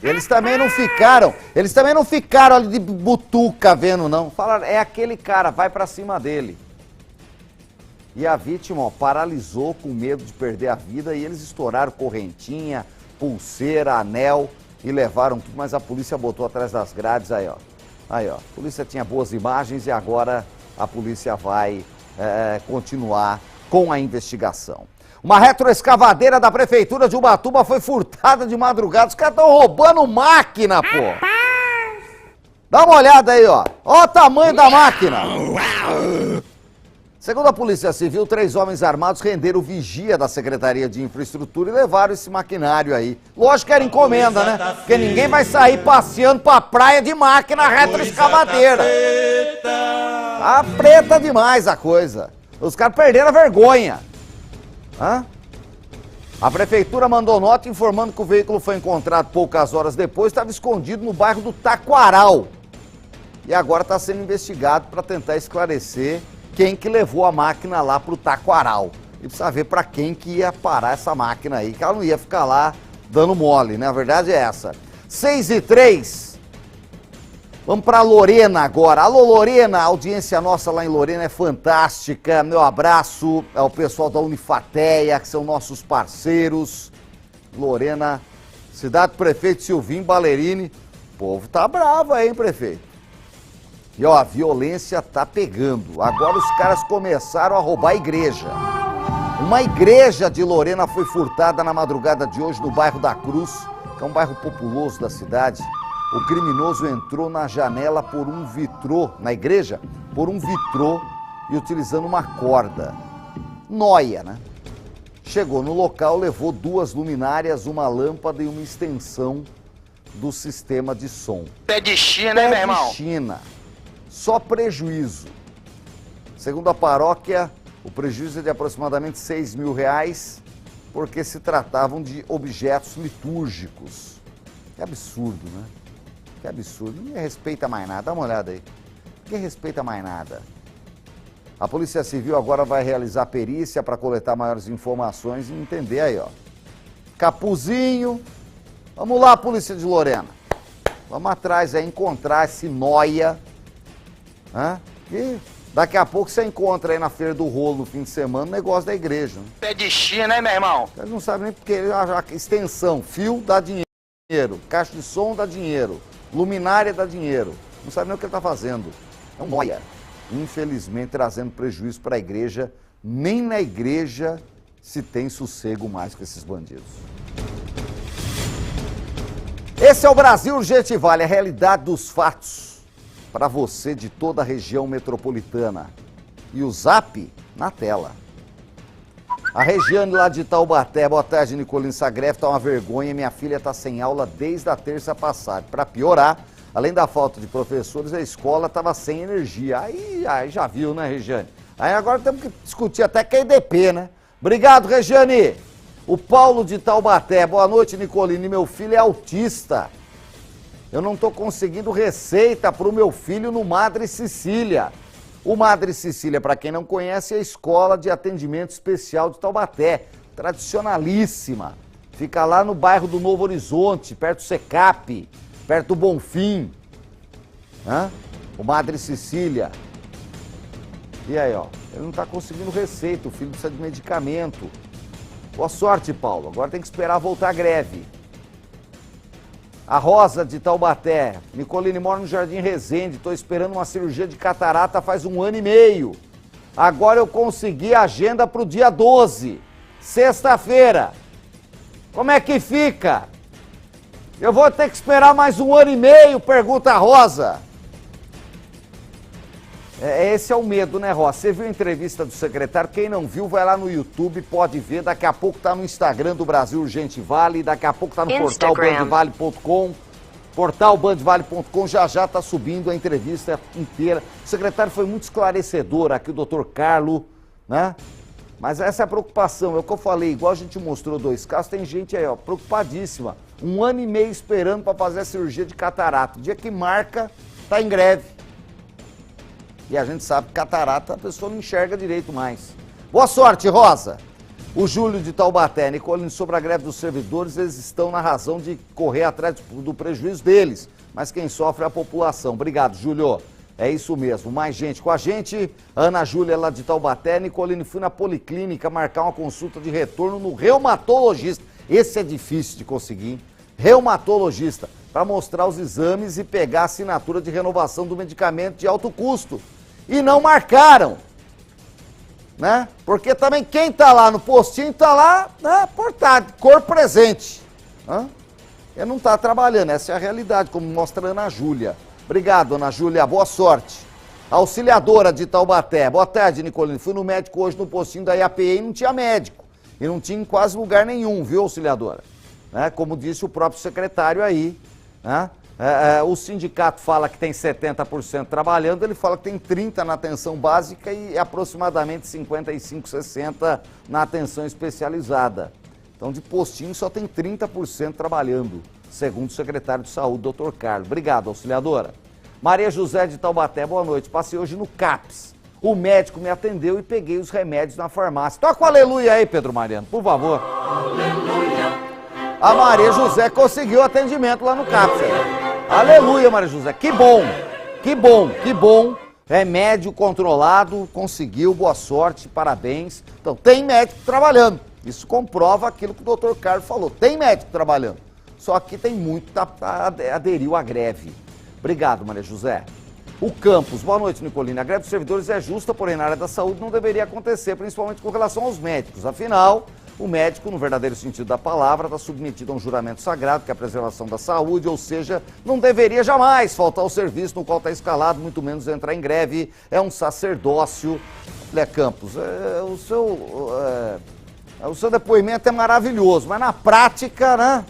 Eles também não ficaram ali de butuca vendo, não. Falaram, é aquele cara, vai pra cima dele. E a vítima, ó, paralisou com medo de perder a vida e eles estouraram correntinha, pulseira, anel e levaram tudo, mas a polícia botou atrás das grades aí, ó. Aí, ó, a polícia tinha boas imagens e agora a polícia vai continuar com a investigação. Uma retroescavadeira da prefeitura de Ubatuba foi furtada de madrugada. Os caras estão roubando máquina, pô. Dá uma olhada aí, ó. Ó o tamanho da máquina. Segundo a Polícia Civil, 3 homens armados renderam vigia da Secretaria de Infraestrutura e levaram esse maquinário aí. Lógico que era encomenda, né? Porque ninguém vai sair passeando pra praia de máquina retroescavadeira. Tá preta demais a coisa. Os caras perderam a vergonha. Hã? A prefeitura mandou nota informando que o veículo foi encontrado poucas horas depois, estava escondido no bairro do Taquaral. E agora está sendo investigado para tentar esclarecer quem que levou a máquina lá para o Taquaral. E precisa ver para quem que ia parar essa máquina aí, que ela não ia ficar lá dando mole, né? A verdade é essa. 6h03. Vamos para Lorena agora. Alô, Lorena, a audiência nossa lá em Lorena é fantástica. Meu abraço ao pessoal da Unifateia, que são nossos parceiros. Lorena, cidade do prefeito Silvinho Ballerini. O povo tá bravo aí, hein, prefeito? E ó, a violência tá pegando. Agora os caras começaram a roubar a igreja. Uma igreja de Lorena foi furtada na madrugada de hoje no bairro da Cruz, que é um bairro populoso da cidade. O criminoso entrou na janela por um vitrô, na igreja, por um vitrô e utilizando uma corda. Nóia, né? Chegou no local, levou 2 luminárias, uma lâmpada e uma extensão do sistema de som. Pé de China, hein, meu irmão? Pé de China. Só prejuízo. Segundo a paróquia, o prejuízo é de aproximadamente R$6.000, porque se tratavam de objetos litúrgicos. Que absurdo, né? Que absurdo. Ninguém respeita mais nada. Dá uma olhada aí. Ninguém respeita mais nada. A Polícia Civil agora vai realizar perícia para coletar maiores informações e entender aí, ó. Capuzinho. Vamos lá, Polícia de Lorena. Vamos atrás aí, encontrar esse nóia. E daqui a pouco você encontra aí na Feira do Rolo no fim de semana o negócio da igreja. Pé de China, hein, meu irmão? Eles não sabem nem porque a extensão, fio dá dinheiro, caixa de som dá dinheiro, luminária dá dinheiro. Não sabe nem o que ele está fazendo. É um nóia. Infelizmente trazendo prejuízo para a igreja. Nem na igreja se tem sossego mais com esses bandidos. Esse é o Brasil Urgente Vale, a realidade dos fatos para você de toda a região metropolitana. E o Zap na tela. A Regiane lá de Taubaté, boa tarde, Nicolino, essa greve tá uma vergonha, minha filha tá sem aula desde a terça passada. Para piorar, além da falta de professores, a escola estava sem energia. Aí já viu, né, Regiane? Aí agora temos que discutir até que é IDP, né? Obrigado, Regiane. O Paulo de Taubaté, boa noite, Nicolino. Meu filho é autista. Eu não estou conseguindo receita para o meu filho no Madre Cecília. O Madre Cecília, para quem não conhece, é a escola de atendimento especial de Taubaté. Tradicionalíssima. Fica lá no bairro do Novo Horizonte, perto do Secap, perto do Bonfim. O Madre Cecília. E aí, ó, ele não está conseguindo receita, o filho precisa de medicamento. Boa sorte, Paulo. Agora tem que esperar voltar a greve. A Rosa de Taubaté. Nicolini, mora no Jardim Resende. Estou esperando uma cirurgia de catarata faz 1 ano e meio. Agora eu consegui a agenda para o dia 12, sexta-feira. Como é que fica? Eu vou ter que esperar mais 1 ano e meio, pergunta a Rosa. Esse é o medo, né, Rosa? Você viu a entrevista do secretário? Quem não viu, vai lá no YouTube, pode ver. Daqui a pouco tá no Instagram do Brasil Urgente Vale, daqui a pouco tá no portal bandvale.com. Portal bandvale.com, já tá subindo a entrevista inteira. O secretário foi muito esclarecedor aqui, o doutor Carlo, né? Mas essa é a preocupação, é o que eu falei, igual a gente mostrou 2 casos, tem gente aí, ó, preocupadíssima. 1 ano e meio esperando para fazer a cirurgia de catarata. O dia que marca, tá em greve. E a gente sabe que catarata a pessoa não enxerga direito mais. Boa sorte, Rosa. O Júlio de Taubaté, Nicolino, sobre a greve dos servidores, eles estão na razão de correr atrás do prejuízo deles. Mas quem sofre é a população. Obrigado, Júlio. É isso mesmo. Mais gente com a gente. Ana Júlia lá de Taubaté. Nicolino, fui na Policlínica marcar uma consulta de retorno no reumatologista. Esse é difícil de conseguir. Reumatologista. Para mostrar os exames e pegar a assinatura de renovação do medicamento de alto custo. E não marcaram, né? Porque também quem tá lá no postinho tá lá, né, portado, cor presente. Ele não tá trabalhando, essa é a realidade, como mostra a Ana Júlia. Obrigado, Ana Júlia, boa sorte. Auxiliadora de Taubaté, boa tarde, Nicolino. Fui no médico hoje no postinho da IAPE e não tinha médico. E não tinha em quase lugar nenhum, viu, auxiliadora? Né? Como disse o próprio secretário aí, né? O sindicato fala que tem 70% trabalhando, ele fala que tem 30% na atenção básica e aproximadamente 55%, 60% na atenção especializada. Então, de postinho só tem 30% trabalhando, segundo o secretário de Saúde, doutor Carlos. Obrigado, auxiliadora. Maria José de Taubaté, boa noite. Passei hoje no CAPS. O médico me atendeu e peguei os remédios na farmácia. Toca o aleluia aí, Pedro Mariano, por favor. Aleluia. A Maria José conseguiu atendimento lá no CAPS. Aleluia, Maria José. Que bom, que bom, que bom. Remédio controlado, conseguiu, boa sorte, parabéns. Então, tem médico trabalhando. Isso comprova aquilo que o doutor Carlos falou. Tem médico trabalhando. Só que tem muito que aderiu à greve. Obrigado, Maria José. O Campos, boa noite, Nicolino. A greve dos servidores é justa, porém na área da saúde não deveria acontecer, principalmente com relação aos médicos. Afinal, o médico, no verdadeiro sentido da palavra, está submetido a um juramento sagrado, que é a preservação da saúde, ou seja, não deveria jamais faltar ao serviço no qual está escalado, muito menos entrar em greve. É um sacerdócio. Olha, Campos, o seu depoimento é maravilhoso, mas na prática, né,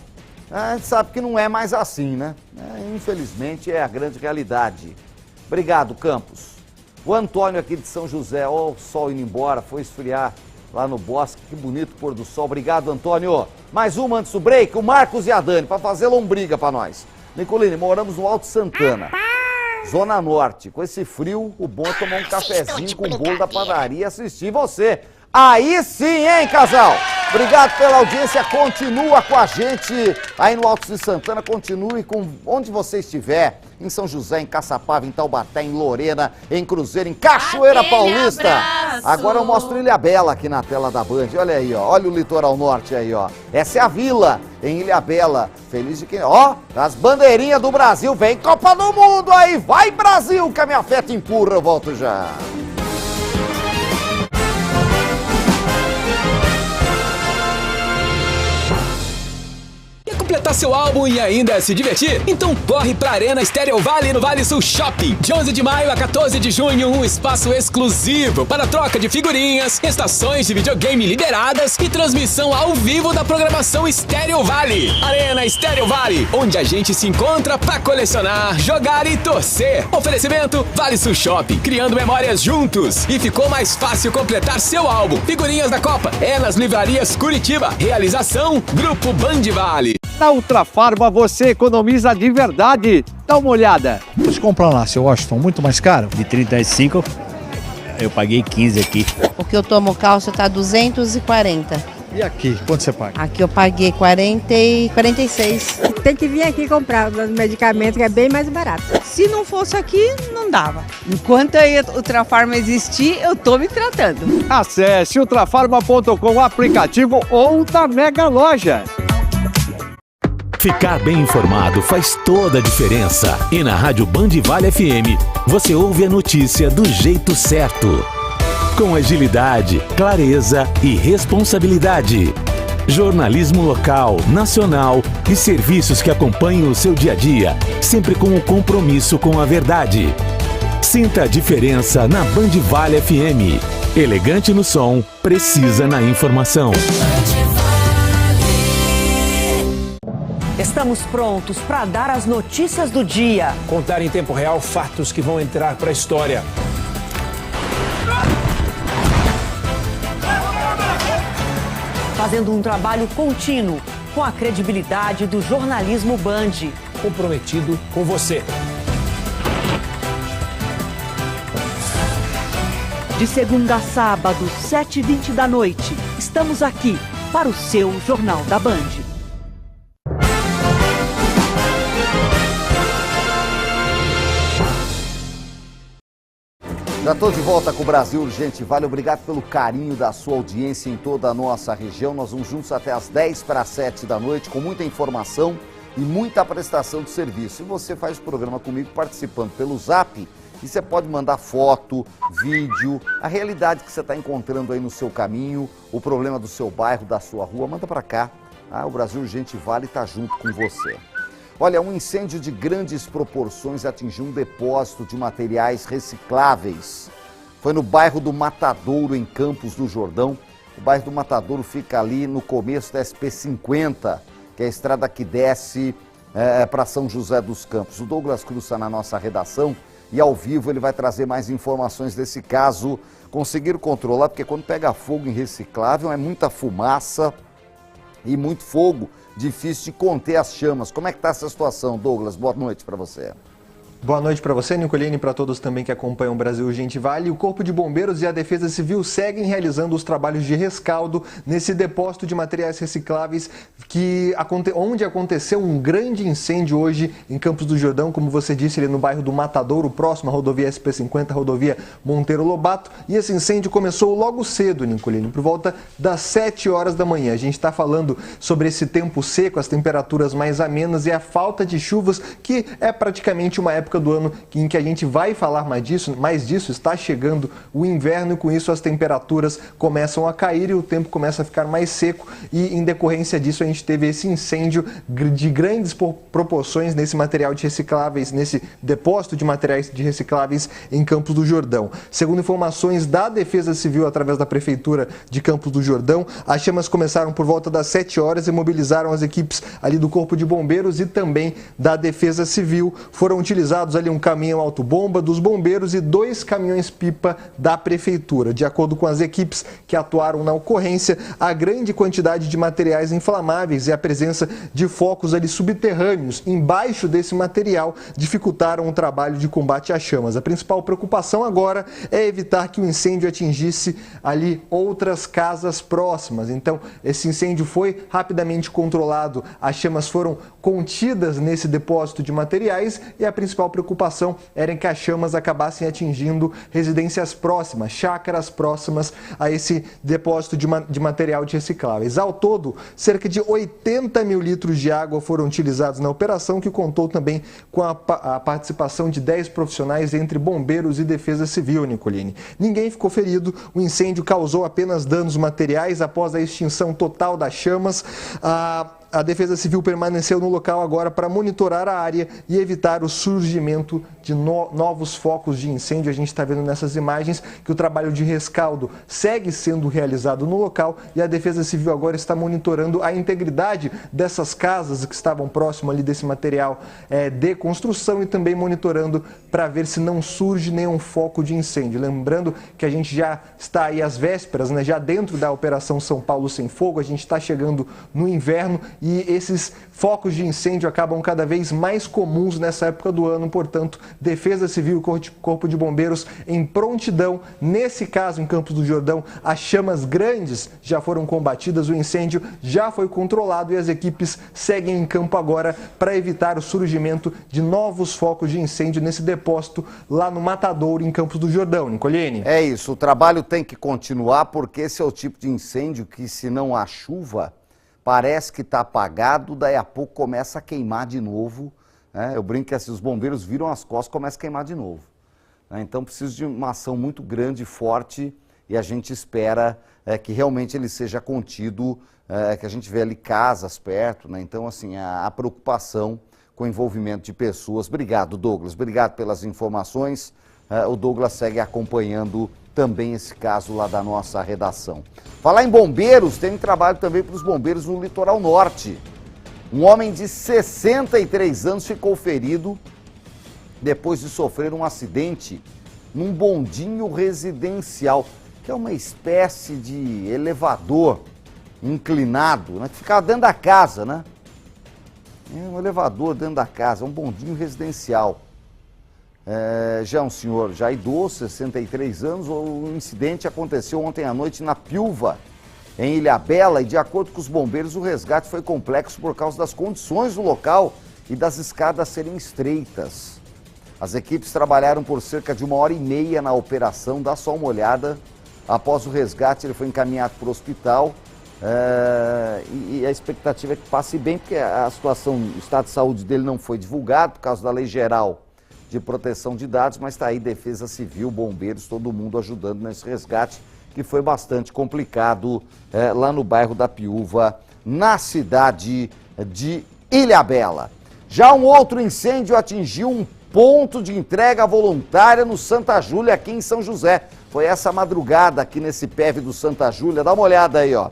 a gente sabe que não é mais assim, né? Infelizmente, é a grande realidade. Obrigado, Campos. O Antônio aqui de São José, ó, o sol indo embora, foi esfriar lá no bosque, que bonito pôr do sol. Obrigado, Antônio. Mais uma antes do break, o Marcos e a Dani, para fazer lombriga para nós. Nicolini, moramos no Alto Santana, Zona Norte. Com esse frio, o bom é tomar um cafezinho com o bolo da padaria e assistir você. Aí sim, hein, casal? Obrigado pela audiência, continua com a gente aí no Alto de Santana, continue com onde você estiver, em São José, em Caçapava, em Taubaté, em Lorena, em Cruzeiro, em Cachoeira Paulista. Agora eu mostro Ilhabela aqui na tela da Band, olha aí, ó, olha o litoral norte aí, ó. Essa é a Vila, em Ilhabela, feliz de quem, ó, as bandeirinhas do Brasil, vem Copa do Mundo aí, vai Brasil, que a minha fé te empurra, eu volto já. Completar seu álbum e ainda se divertir? Então corre pra Arena Stereo Vale no Vale Sul Shopping. De 11 de maio a 14 de junho, um espaço exclusivo para troca de figurinhas, estações de videogame liberadas e transmissão ao vivo da programação Stereo Vale. Arena Stereo Vale, onde a gente se encontra pra colecionar, jogar e torcer. Oferecimento Vale Sul Shopping, criando memórias juntos. E ficou mais fácil completar seu álbum. Figurinhas da Copa é nas livrarias Curitiba. Realização Grupo Band Vale. Na Ultrafarma você economiza de verdade. Dá uma olhada. Vocês compram lá, seu Washington, muito mais caro? De 35, eu paguei 15 aqui. O que eu tomo cálcio tá 240. E aqui, quanto você paga? Aqui eu paguei 40 e 46. Tem que vir aqui comprar os medicamentos, que é bem mais barato. Se não fosse aqui, não dava. Enquanto a Ultrafarma existir, eu tô me tratando. Acesse ultrafarma.com, o aplicativo ou da Mega Loja. Ficar bem informado faz toda a diferença. E na Rádio Band Vale FM, você ouve a notícia do jeito certo. Com agilidade, clareza e responsabilidade. Jornalismo local, nacional e serviços que acompanham o seu dia a dia, sempre com o compromisso com a verdade. Sinta a diferença na Band Vale FM. Elegante no som, precisa na informação. Estamos prontos para dar as notícias do dia. Contar em tempo real fatos que vão entrar para a história. Fazendo um trabalho contínuo, com a credibilidade do jornalismo Band. Comprometido com você. De segunda a sábado, 7h20 da noite, estamos aqui para o seu Jornal da Band. Já estou de volta com o Brasil Urgente Vale. Obrigado pelo carinho da sua audiência em toda a nossa região. Nós vamos juntos até as 6:50 da noite com muita informação e muita prestação de serviço. E você faz o programa comigo participando pelo Zap e você pode mandar foto, vídeo, a realidade que você está encontrando aí no seu caminho, o problema do seu bairro, da sua rua, manda para cá. O Brasil Urgente Vale está junto com você. Olha, um incêndio de grandes proporções atingiu um depósito de materiais recicláveis. Foi no bairro do Matadouro, em Campos do Jordão. O bairro do Matadouro fica ali no começo da SP50, que é a estrada que desce para São José dos Campos. O Douglas Cruz está na nossa redação e ao vivo ele vai trazer mais informações desse caso. Conseguiram controlar, porque quando pega fogo em reciclável é muita fumaça e muito fogo. Difícil de conter as chamas. Como é que está essa situação, Douglas? Boa noite para você. Boa noite para você, Nicolini, e para todos também que acompanham o Brasil Urgente Vale. O Corpo de Bombeiros e a Defesa Civil seguem realizando os trabalhos de rescaldo nesse depósito de materiais recicláveis onde aconteceu um grande incêndio hoje em Campos do Jordão, como você disse, ali no bairro do Matadouro, próximo à rodovia SP50, rodovia Monteiro Lobato. E esse incêndio começou logo cedo, Nicolini, por volta das 7 horas da manhã. A gente está falando sobre esse tempo seco, as temperaturas mais amenas e a falta de chuvas, que é praticamente uma época do ano em que a gente vai falar mais disso, está chegando o inverno e com isso as temperaturas começam a cair e o tempo começa a ficar mais seco e em decorrência disso a gente teve esse incêndio de grandes proporções nesse material de recicláveis, nesse depósito de materiais de recicláveis em Campos do Jordão. Segundo informações da Defesa Civil através da Prefeitura de Campos do Jordão, as chamas começaram por volta das 7 horas e mobilizaram as equipes ali do Corpo de Bombeiros e também da Defesa Civil. Foram utilizados utilizados ali um caminhão autobomba dos bombeiros e 2 caminhões-pipa da prefeitura. De acordo com as equipes que atuaram na ocorrência, a grande quantidade de materiais inflamáveis e a presença de focos ali subterrâneos embaixo desse material dificultaram o trabalho de combate às chamas. A principal preocupação agora é evitar que o incêndio atingisse ali outras casas próximas. Então, esse incêndio foi rapidamente controlado, as chamas foram contidas nesse depósito de materiais e a principal preocupação era em que as chamas acabassem atingindo residências próximas, chácaras próximas a esse depósito de material de recicláveis. Ao todo, cerca de 80 mil litros de água foram utilizados na operação, que contou também com a participação de 10 profissionais entre bombeiros e defesa civil, Nicolini. Ninguém ficou ferido, o incêndio causou apenas danos materiais após a extinção total das chamas. A Defesa Civil permaneceu no local agora para monitorar a área e evitar o surgimento de novos focos de incêndio. A gente está vendo nessas imagens que o trabalho de rescaldo segue sendo realizado no local e a Defesa Civil agora está monitorando a integridade dessas casas que estavam próximo ali desse material de construção e também monitorando para ver se não surge nenhum foco de incêndio. Lembrando que a gente já está aí às vésperas, né, já dentro da Operação São Paulo Sem Fogo, a gente está chegando no inverno e esses focos de incêndio acabam cada vez mais comuns nessa época do ano, portanto, Defesa Civil e Corpo de Bombeiros em prontidão. Nesse caso, em Campos do Jordão, as chamas grandes já foram combatidas, o incêndio já foi controlado e as equipes seguem em campo agora para evitar o surgimento de novos focos de incêndio nesse depósito lá no Matadouro, em Campos do Jordão. Nicolene? É isso, o trabalho tem que continuar porque esse é o tipo de incêndio que, se não há chuva, parece que está apagado, daí a pouco começa a queimar de novo. Né? Eu brinco que assim, os bombeiros viram as costas e começa a queimar de novo. Né? Então precisa de uma ação muito grande, forte, e a gente espera que realmente ele seja contido, que a gente vê ali casas perto. Né? Então, assim, a preocupação com o envolvimento de pessoas. Obrigado, Douglas. Obrigado pelas informações. O Douglas segue acompanhando também esse caso lá da nossa redação. Falar em bombeiros, tem trabalho também para os bombeiros no litoral norte. Um homem de 63 anos ficou ferido depois de sofrer um acidente num bondinho residencial, que é uma espécie de elevador inclinado, né, que ficava dentro da casa, né? É um elevador dentro da casa, um bondinho residencial. Já um senhor já idoso, 63 anos, o incidente aconteceu ontem à noite na Piúva, em Ilhabela, e de acordo com os bombeiros, o resgate foi complexo por causa das condições do local e das escadas serem estreitas. As equipes trabalharam por cerca de 1h30 na operação. Dá só uma olhada. Após o resgate, ele foi encaminhado para o hospital e a expectativa é que passe bem, porque a situação, o estado de saúde dele não foi divulgado por causa da Lei Geral de Proteção de Dados, mas está aí Defesa Civil, bombeiros, todo mundo ajudando nesse resgate, que foi bastante complicado lá no bairro da Piúva, na cidade de Ilhabela. Já um outro incêndio atingiu um ponto de entrega voluntária no Santa Júlia, aqui em São José. Foi essa madrugada aqui nesse PEV do Santa Júlia. Dá uma olhada aí, ó.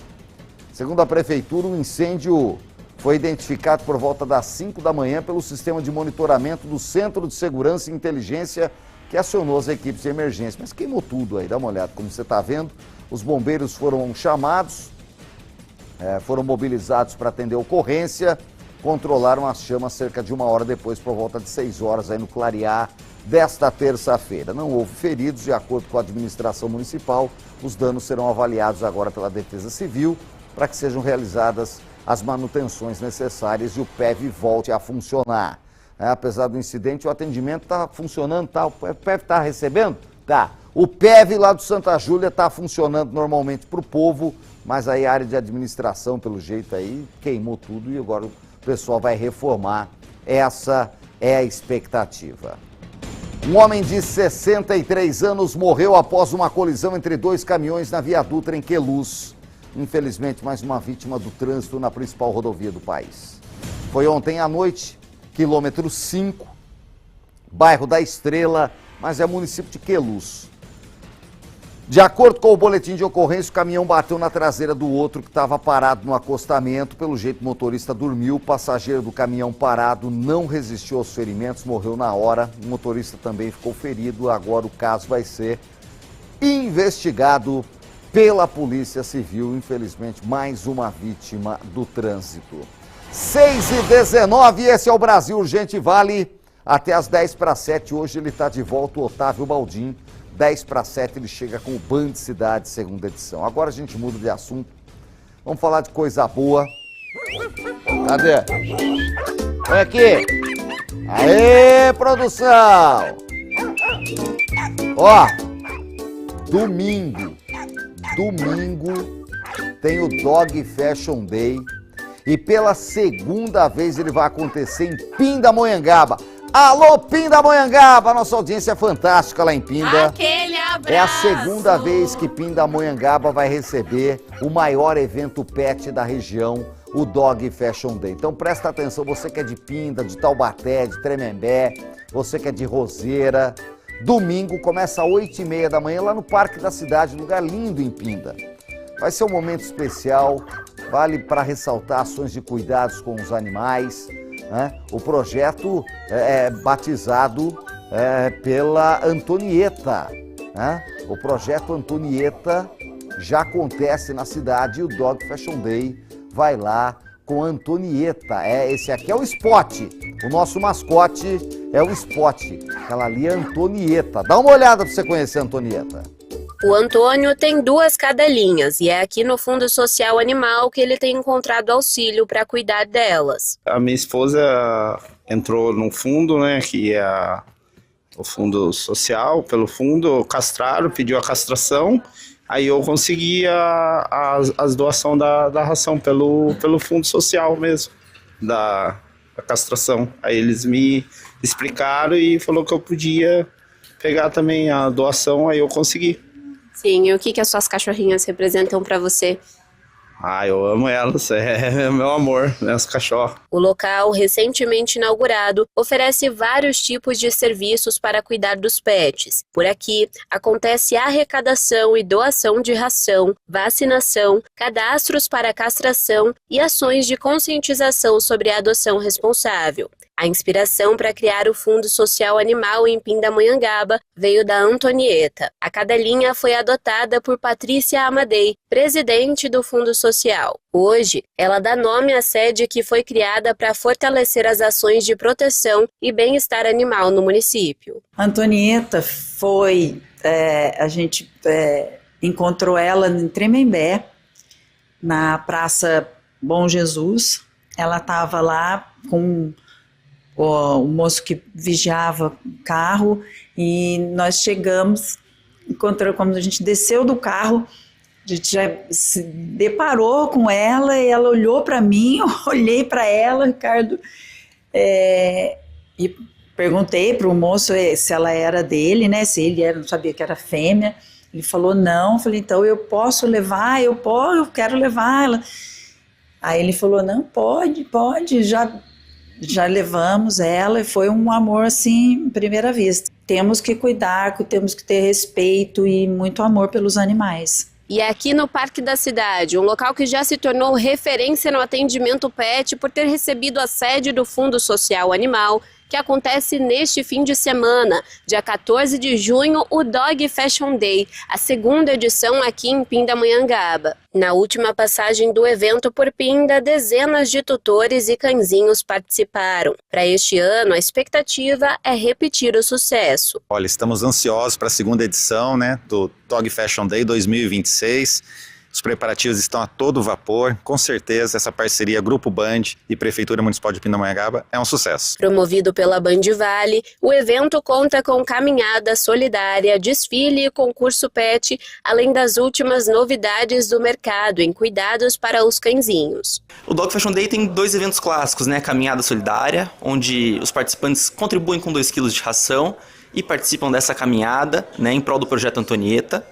Segundo a prefeitura, o incêndio foi identificado por volta das 5 da manhã pelo sistema de monitoramento do Centro de Segurança e Inteligência, que acionou as equipes de emergência. Mas queimou tudo aí, dá uma olhada, como você está vendo. Os bombeiros foram chamados, foram mobilizados para atender a ocorrência, controlaram as chamas cerca de 1 hora depois, por volta de 6 horas, aí no clarear desta terça-feira. Não houve feridos, de acordo com a administração municipal. Os danos serão avaliados agora pela Defesa Civil para que sejam realizadas as manutenções necessárias e o PEV volte a funcionar. Apesar do incidente, o atendimento está funcionando, tá? O PEV está recebendo? Tá. O PEV lá do Santa Júlia está funcionando normalmente para o povo, mas aí a área de administração, pelo jeito aí, queimou tudo e agora o pessoal vai reformar. Essa é a expectativa. Um homem de 63 anos morreu após uma colisão entre 2 caminhões na Via Dutra, em Queluz. Infelizmente, mais uma vítima do trânsito na principal rodovia do país. Foi ontem à noite, quilômetro 5, bairro da Estrela, mas é município de Queluz. De acordo com o boletim de ocorrência, o caminhão bateu na traseira do outro que estava parado no acostamento. Pelo jeito, o motorista dormiu. O passageiro do caminhão parado não resistiu aos ferimentos, morreu na hora. O motorista também ficou ferido. Agora o caso vai ser investigado pela Polícia Civil. Infelizmente, mais uma vítima do trânsito. 6h19, esse é o Brasil Urgente Vale. Até as 10:07, hoje ele está de volta, o Otávio Baldin. 10:07, ele chega com o Band Cidade, segunda edição. Agora a gente muda de assunto. Vamos falar de coisa boa. Cadê? Vem aqui. Aê, produção! Ó, domingo tem o Dog Fashion Day. E pela segunda vez ele vai acontecer em Pindamonhangaba. Alô, Pindamonhangaba! Nossa audiência é fantástica lá em Pinda. Aquele abraço! É a segunda vez que Pindamonhangaba vai receber o maior evento pet da região, o Dog Fashion Day. Então presta atenção, você que é de Pinda, de Taubaté, de Tremembé, você que é de Roseira. Domingo começa às 8h30 da manhã lá no Parque da Cidade, lugar lindo em Pinda. Vai ser um momento especial, vale para ressaltar ações de cuidados com os animais. Né? O projeto é batizado pela Antonieta. Né? O projeto Antonieta já acontece na cidade e o Dog Fashion Day vai lá com a Antonieta. Esse aqui é o Spot. O nosso mascote é o Spot. Aquela ali é a Antonieta. Dá uma olhada para você conhecer a Antonieta. O Antônio tem 2 cadelinhas e é aqui no Fundo Social Animal que ele tem encontrado auxílio para cuidar delas. A minha esposa entrou no fundo, né, que é o fundo social, pelo fundo, castraram, pediu a castração, aí eu consegui as doação da ração pelo fundo social mesmo, da castração. Aí eles me explicaram e falou que eu podia pegar também a doação, aí eu consegui. Sim, e o que as suas cachorrinhas representam para você? Eu amo elas, é meu amor, meus cachorros. O local, recentemente inaugurado, oferece vários tipos de serviços para cuidar dos pets. Por aqui, acontece arrecadação e doação de ração, vacinação, cadastros para castração e ações de conscientização sobre a adoção responsável. A inspiração para criar o Fundo Social Animal em Pindamonhangaba veio da Antonieta. A cadelinha foi adotada por Patrícia Amadei, presidente do Fundo Social. Hoje, ela dá nome à sede que foi criada para fortalecer as ações de proteção e bem-estar animal no município. Antonieta foi, a gente encontrou ela em Tremembé, na Praça Bom Jesus. Ela estava lá com o moço que vigiava o carro e nós chegamos, quando a gente desceu do carro, a gente já se deparou com ela e ela olhou para mim, eu olhei para ela, Ricardo, e perguntei para o moço se ela era dele, né, se ele era, não sabia que era fêmea. Ele falou não, eu falei, então eu posso levar, eu quero levar ela. Aí ele falou, não, pode, já levamos ela e foi um amor assim, à primeira vista. Temos que cuidar, temos que ter respeito e muito amor pelos animais. E é aqui no Parque da Cidade, um local que já se tornou referência no atendimento pet por ter recebido a sede do Fundo Social Animal, que acontece neste fim de semana, dia 14 de junho, o Dog Fashion Day, a segunda edição aqui em Pindamonhangaba. Na última passagem do evento por Pinda, dezenas de tutores e cãezinhos participaram. Para este ano, a expectativa é repetir o sucesso. Olha, estamos ansiosos para a segunda edição, né, do Dog Fashion Day 2026. Os preparativos estão a todo vapor, com certeza essa parceria Grupo Band e Prefeitura Municipal de Pindamonhangaba é um sucesso. Promovido pela Band Vale, o evento conta com caminhada solidária, desfile e concurso pet, além das últimas novidades do mercado em cuidados para os cãezinhos. O Dog Fashion Day tem 2 eventos clássicos, né? Caminhada solidária, onde os participantes contribuem com 2 quilos de ração e participam dessa caminhada, né, em prol do projeto Antonieta.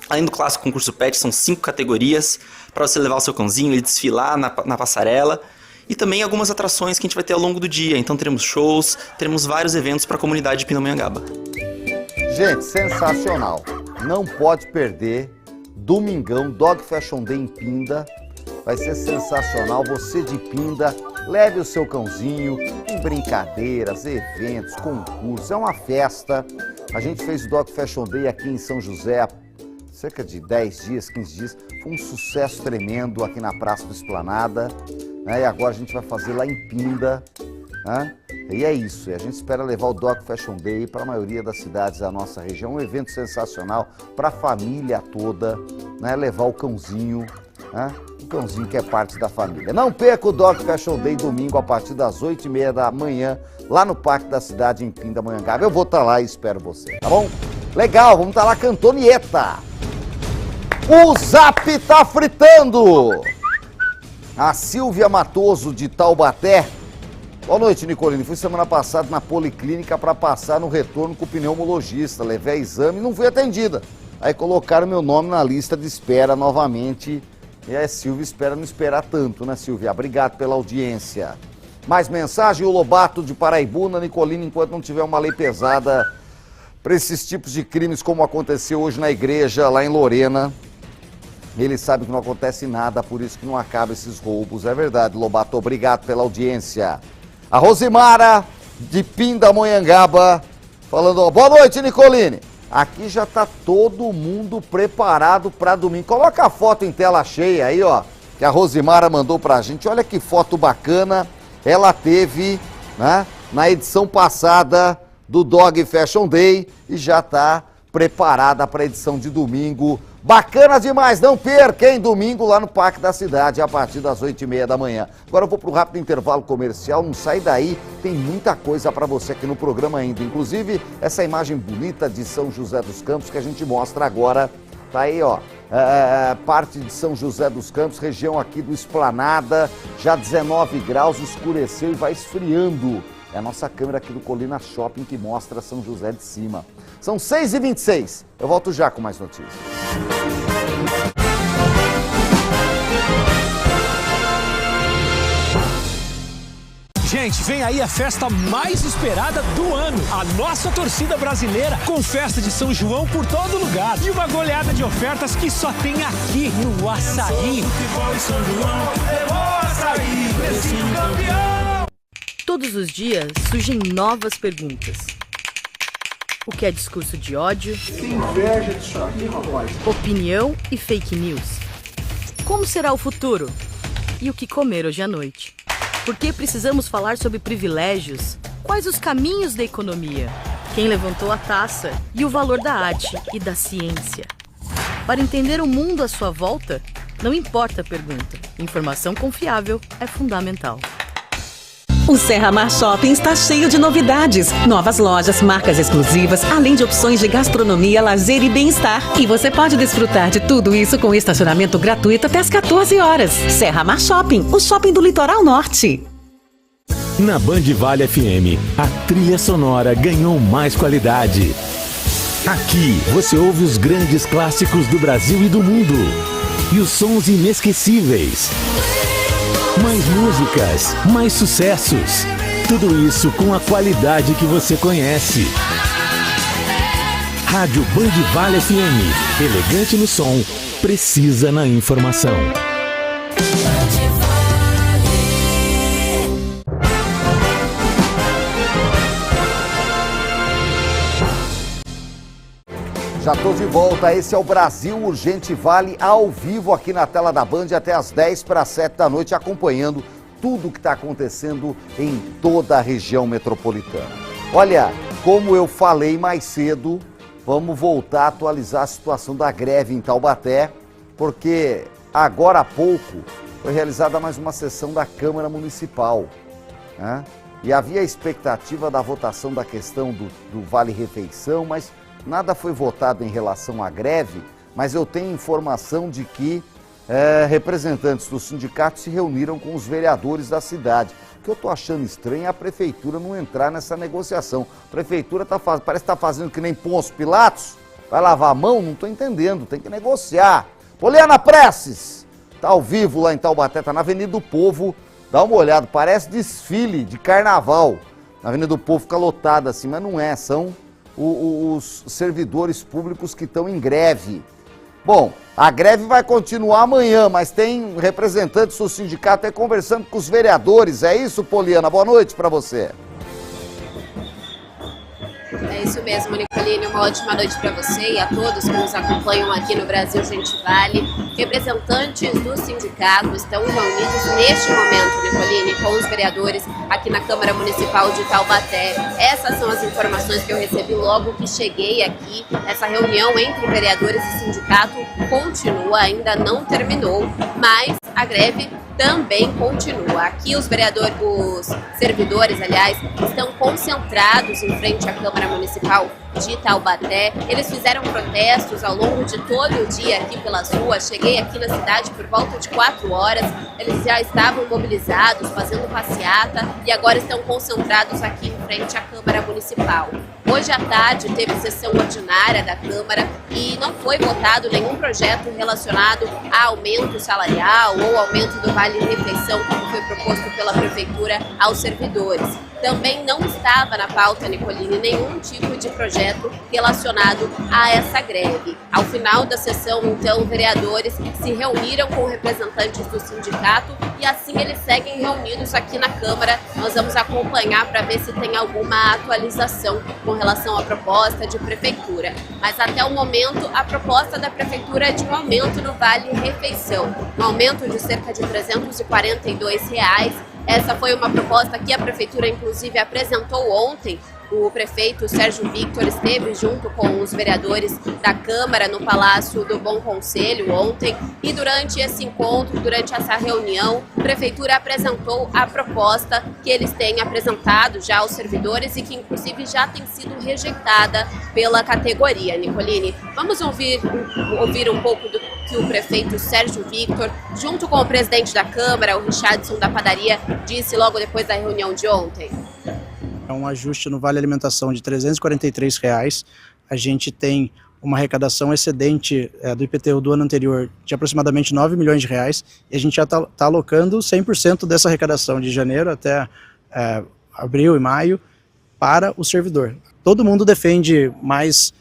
Além do clássico concurso pet, são 5 categorias para você levar o seu cãozinho e desfilar na passarela. E também algumas atrações que a gente vai ter ao longo do dia. Então teremos shows, teremos vários eventos para a comunidade de Pindamonhangaba. Gente, sensacional. não pode perder. Domingão, Dog Fashion Day em Pinda. Vai ser sensacional. Você de Pinda, leve o seu cãozinho em brincadeiras, eventos, concursos. É uma festa. A gente fez o Dog Fashion Day aqui em São José há cerca de 10 dias, 15 dias. Foi um sucesso tremendo aqui na Praça do Esplanada. E agora a gente vai fazer lá em Pinda. E é isso, a gente espera levar o Dog Fashion Day para a maioria das cidades da nossa região, um evento sensacional para a família toda, levar o cãozinho, o cãozinho que é parte da família. Não perca o Dog Fashion Day domingo a partir das 8h30 da manhã, lá no Parque da Cidade em Pindamonhangaba. Eu vou estar lá e espero você, tá bom? Legal, vamos estar lá com Antonieta. O Zap tá fritando! A Silvia Matoso de Taubaté. Boa noite, Nicolini. Fui semana passada na Policlínica para passar no retorno com o pneumologista. Levei exame e não fui atendida. Aí colocaram meu nome na lista de espera novamente. E a Silvia espera não esperar tanto, né, Silvia? Obrigado pela audiência. Mais mensagem? O Lobato de Paraibuna, Nicolini, enquanto não tiver uma lei pesada para esses tipos de crimes como aconteceu hoje na igreja, lá em Lorena, ele sabe que não acontece nada, por isso que não acaba esses roubos. É verdade, Lobato. Obrigado pela audiência. A Rosimara, de Pindamonhangaba, falando, boa noite, Nicolini. Aqui já tá todo mundo preparado para domingo. Coloca a foto em tela cheia aí, ó, que a Rosimara mandou pra gente. Olha que foto bacana ela teve, né, na edição passada do Dog Fashion Day e já tá preparada para a edição de domingo. Bacana demais, não perca, hein? Domingo lá no Parque da Cidade, a partir das 8h30 da manhã. Agora eu vou para um rápido intervalo comercial, não sai daí, tem muita coisa para você aqui no programa ainda. Inclusive, essa imagem bonita de São José dos Campos que a gente mostra agora. Tá aí, ó, parte de São José dos Campos, região aqui do Esplanada, já 19 graus, escureceu e vai esfriando. É a nossa câmera aqui do Colina Shopping que mostra São José de cima. São 6h26. Eu volto já com mais notícias. Gente, vem aí a festa mais esperada do ano. A nossa torcida brasileira com festa de São João por todo lugar. E uma goleada de ofertas que só tem aqui no Açaí. Todos os dias surgem novas perguntas. O que é discurso de ódio? Tem inveja disso aqui, rapaz. Opinião e fake news. Como será o futuro? E o que comer hoje à noite? Por que precisamos falar sobre privilégios? Quais os caminhos da economia? Quem levantou a taça? E o valor da arte e da ciência? Para entender o mundo à sua volta, não importa a pergunta. Informação confiável é fundamental. O Serra Mar Shopping está cheio de novidades, novas lojas, marcas exclusivas, além de opções de gastronomia, lazer e bem-estar. E você pode desfrutar de tudo isso com estacionamento gratuito até às 14 horas. Serra Mar Shopping, o shopping do Litoral Norte. Na Band Vale FM, a trilha sonora ganhou mais qualidade. Aqui você ouve os grandes clássicos do Brasil e do mundo. E os sons inesquecíveis. Mais músicas, mais sucessos. Tudo isso com a qualidade que você conhece. Rádio Band Vale FM. Elegante no som, precisa na informação. Já estou de volta, esse é o Brasil Urgente Vale ao vivo aqui na tela da Band até as 6:50 da noite, acompanhando tudo o que está acontecendo em toda a região metropolitana. Olha, como eu falei mais cedo, vamos voltar a atualizar a situação da greve em Taubaté, porque agora há pouco foi realizada mais uma sessão da Câmara Municipal, né? E havia a expectativa da votação da questão do Vale Refeição, mas nada foi votado em relação à greve, mas eu tenho informação de que representantes do sindicato se reuniram com os vereadores da cidade. O que eu estou achando estranho é a prefeitura não entrar nessa negociação. A prefeitura parece que está fazendo que nem Pôncio Pilatos, vai lavar a mão, não estou entendendo, tem que negociar. Poliana Prestes, está ao vivo lá em Taubaté, está na Avenida do Povo, dá uma olhada, parece desfile de carnaval. Na Avenida do Povo fica lotada assim, mas não é, são os servidores públicos que estão em greve. Bom, a greve vai continuar amanhã, mas tem representantes do sindicato aí conversando com os vereadores. É isso, Poliana? Boa noite para você. É isso mesmo, Nicolini. Uma ótima noite para você e a todos que nos acompanham aqui no Brasil Gente Vale. Representantes do sindicato estão reunidos neste momento, Nicolini, com os vereadores aqui na Câmara Municipal de Taubaté. Essas são as informações que eu recebi logo que cheguei aqui. Essa reunião entre vereadores e sindicato continua, ainda não terminou, mas a greve também continua. Aqui os servidores, aliás, estão concentrados em frente à Câmara Municipal de Taubaté. Eles fizeram protestos ao longo de todo o dia aqui pelas ruas. Cheguei aqui na cidade por volta de 4 horas. Eles já estavam mobilizados, fazendo passeata e agora estão concentrados aqui em frente à Câmara Municipal. Hoje à tarde teve sessão ordinária da Câmara e não foi votado nenhum projeto relacionado a aumento salarial ou aumento do vale-refeição, como foi proposto pela Prefeitura aos servidores. Também não estava na pauta, Nicolini, nenhum tipo de projeto relacionado a essa greve. Ao final da sessão, então, vereadores se reuniram com representantes do sindicato e assim eles seguem reunidos aqui na Câmara. Nós vamos acompanhar para ver se tem alguma atualização com relação à proposta de Prefeitura. Mas até o momento, a proposta da Prefeitura é de um aumento no Vale-Refeição, um aumento de cerca de R$ 342. Essa foi uma proposta que a Prefeitura, inclusive, apresentou ontem. O prefeito Sérgio Victor esteve junto com os vereadores da Câmara no Palácio do Bom Conselho ontem e durante esse encontro, durante essa reunião, a Prefeitura apresentou a proposta que eles têm apresentado já aos servidores e que inclusive já tem sido rejeitada pela categoria, Nicolini. Vamos ouvir um pouco do que o prefeito Sérgio Victor, junto com o presidente da Câmara, o Richardson da Padaria, disse logo depois da reunião de ontem. É um ajuste no Vale Alimentação de R$ 343. A gente tem uma arrecadação excedente do IPTU do ano anterior de aproximadamente R$ 9 milhões e a gente já está alocando 100% dessa arrecadação de janeiro até abril e maio para o servidor. Todo mundo defende mais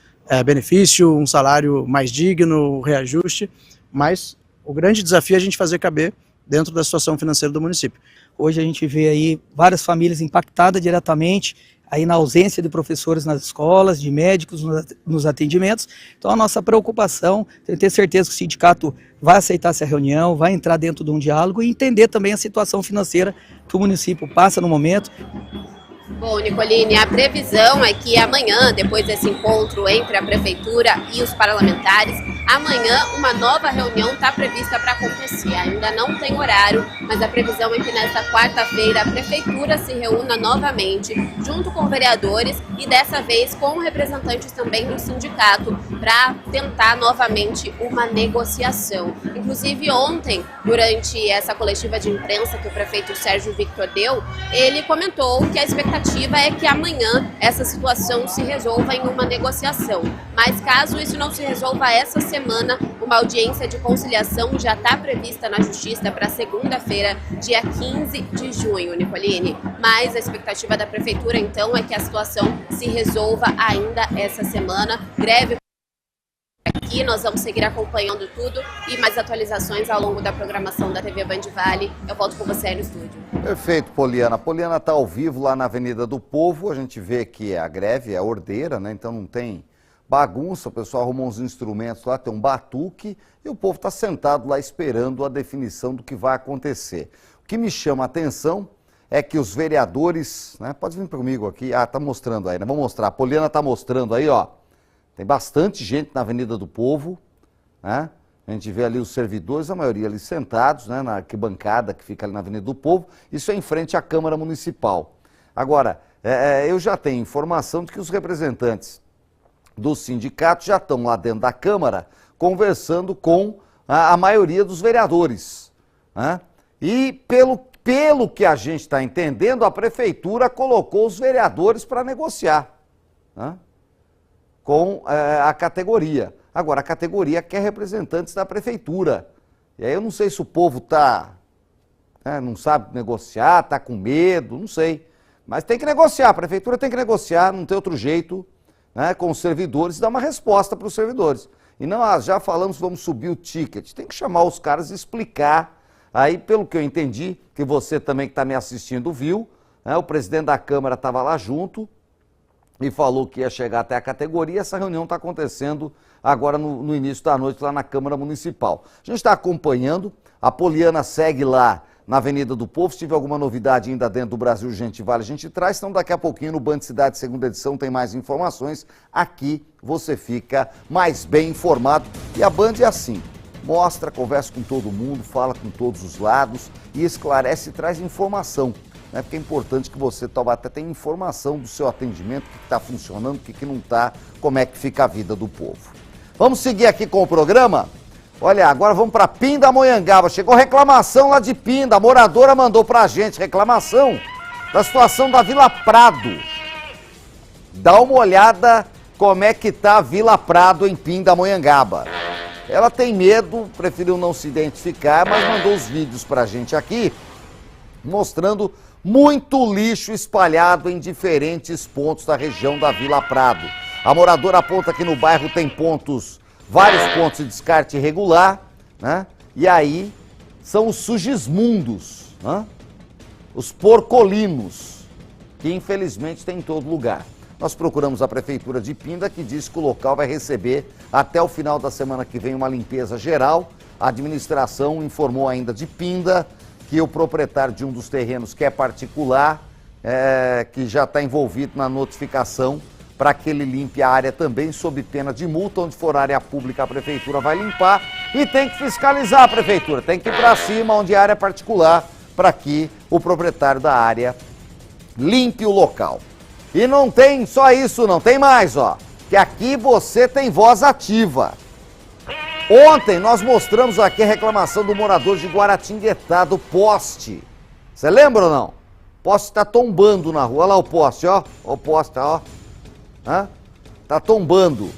benefício, um salário mais digno, reajuste, mas o grande desafio é a gente fazer caber dentro da situação financeira do município. Hoje a gente vê aí várias famílias impactadas diretamente aí na ausência de professores nas escolas, de médicos nos atendimentos. Então a nossa preocupação, tenho ter certeza que o sindicato vai aceitar essa reunião, vai entrar dentro de um diálogo e entender também a situação financeira que o município passa no momento. Bom, Nicolini, a previsão é que amanhã, depois desse encontro entre a Prefeitura e os parlamentares, amanhã uma nova reunião está prevista para acontecer. Ainda não tem horário, mas a previsão é que nesta quarta-feira a Prefeitura se reúna novamente, junto com vereadores e dessa vez com representantes também do sindicato, para tentar novamente uma negociação. Inclusive ontem, durante essa coletiva de imprensa que o prefeito Sérgio Victor deu, ele comentou que a expectativa é que amanhã essa situação se resolva em uma negociação. Mas caso isso não se resolva essa semana, uma audiência de conciliação já está prevista na Justiça para segunda-feira, dia 15 de junho, Nicolini. Mas a expectativa da Prefeitura, então, é que a situação se resolva ainda essa semana. Greve aqui, nós vamos seguir acompanhando tudo e mais atualizações ao longo da programação da TV Band Vale. Eu volto com você aí no estúdio. Perfeito, Poliana. A Poliana está ao vivo lá na Avenida do Povo. A gente vê que a greve é ordeira, né? Então não tem bagunça. O pessoal arrumou uns instrumentos lá, tem um batuque e o povo está sentado lá esperando a definição do que vai acontecer. O que me chama a atenção é que os vereadores, né? Pode vir comigo aqui. Ah, tá mostrando aí, né? Vamos mostrar. A Poliana está mostrando aí, ó. Tem bastante gente na Avenida do Povo, né? A gente vê ali os servidores, a maioria ali sentados, né, na arquibancada que fica ali na Avenida do Povo. Isso é em frente à Câmara Municipal. Agora, eu já tenho informação de que os representantes do sindicato já estão lá dentro da Câmara conversando com a maioria dos vereadores, né? E pelo que a gente está entendendo, a Prefeitura colocou os vereadores para negociar, né, com a categoria. Agora, a categoria quer representantes da Prefeitura. E aí eu não sei se o povo não sabe negociar, está com medo, não sei. Mas tem que negociar, a Prefeitura tem que negociar, não tem outro jeito, né, com os servidores e dar uma resposta para os servidores. E não, já falamos, vamos subir o ticket. Tem que chamar os caras e explicar. Aí, pelo que eu entendi, que você também que está me assistindo viu, né, o presidente da Câmara estava lá junto e falou que ia chegar até a categoria. Essa reunião está acontecendo agora no início da noite lá na Câmara Municipal. A gente está acompanhando, a Poliana segue lá na Avenida do Povo. Se tiver alguma novidade ainda dentro do Brasil Gente Vale, a gente traz. Então daqui a pouquinho no Band Cidade segunda edição tem mais informações. Aqui você fica mais bem informado. E a Band é assim, mostra, conversa com todo mundo, fala com todos os lados e esclarece e traz informação. Né? Porque é importante que você, Taubaté, tenha informação do seu atendimento, o que está funcionando, o que não está, como é que fica a vida do povo. Vamos seguir aqui com o programa? Olha, agora vamos para Pindamonhangaba. Chegou reclamação lá de Pinda. A moradora mandou para a gente reclamação da situação da Vila Prado. Dá uma olhada como é que tá a Vila Prado em Pindamonhangaba. Ela tem medo, preferiu não se identificar, mas mandou os vídeos para a gente aqui, mostrando muito lixo espalhado em diferentes pontos da região da Vila Prado. A moradora aponta que no bairro tem vários pontos de descarte irregular, né? E aí são os sugismundos, né? Os porcolinos, que infelizmente tem em todo lugar. Nós procuramos a Prefeitura de Pinda, que diz que o local vai receber até o final da semana que vem uma limpeza geral. A administração informou ainda de Pinda que o proprietário de um dos terrenos, que é particular, que já está envolvido na notificação para que ele limpe a área também, sob pena de multa. Onde for área pública, a Prefeitura vai limpar e tem que fiscalizar a Prefeitura. Tem que ir para cima, onde a área é particular, para que o proprietário da área limpe o local. E não tem só isso, não tem mais, ó. Que aqui você tem voz ativa. Ontem nós mostramos aqui a reclamação do morador de Guaratinguetá, do poste. Você lembra ou não? O poste está tombando na rua. Olha lá o poste, ó. Ó o poste, ó. Tá tombando.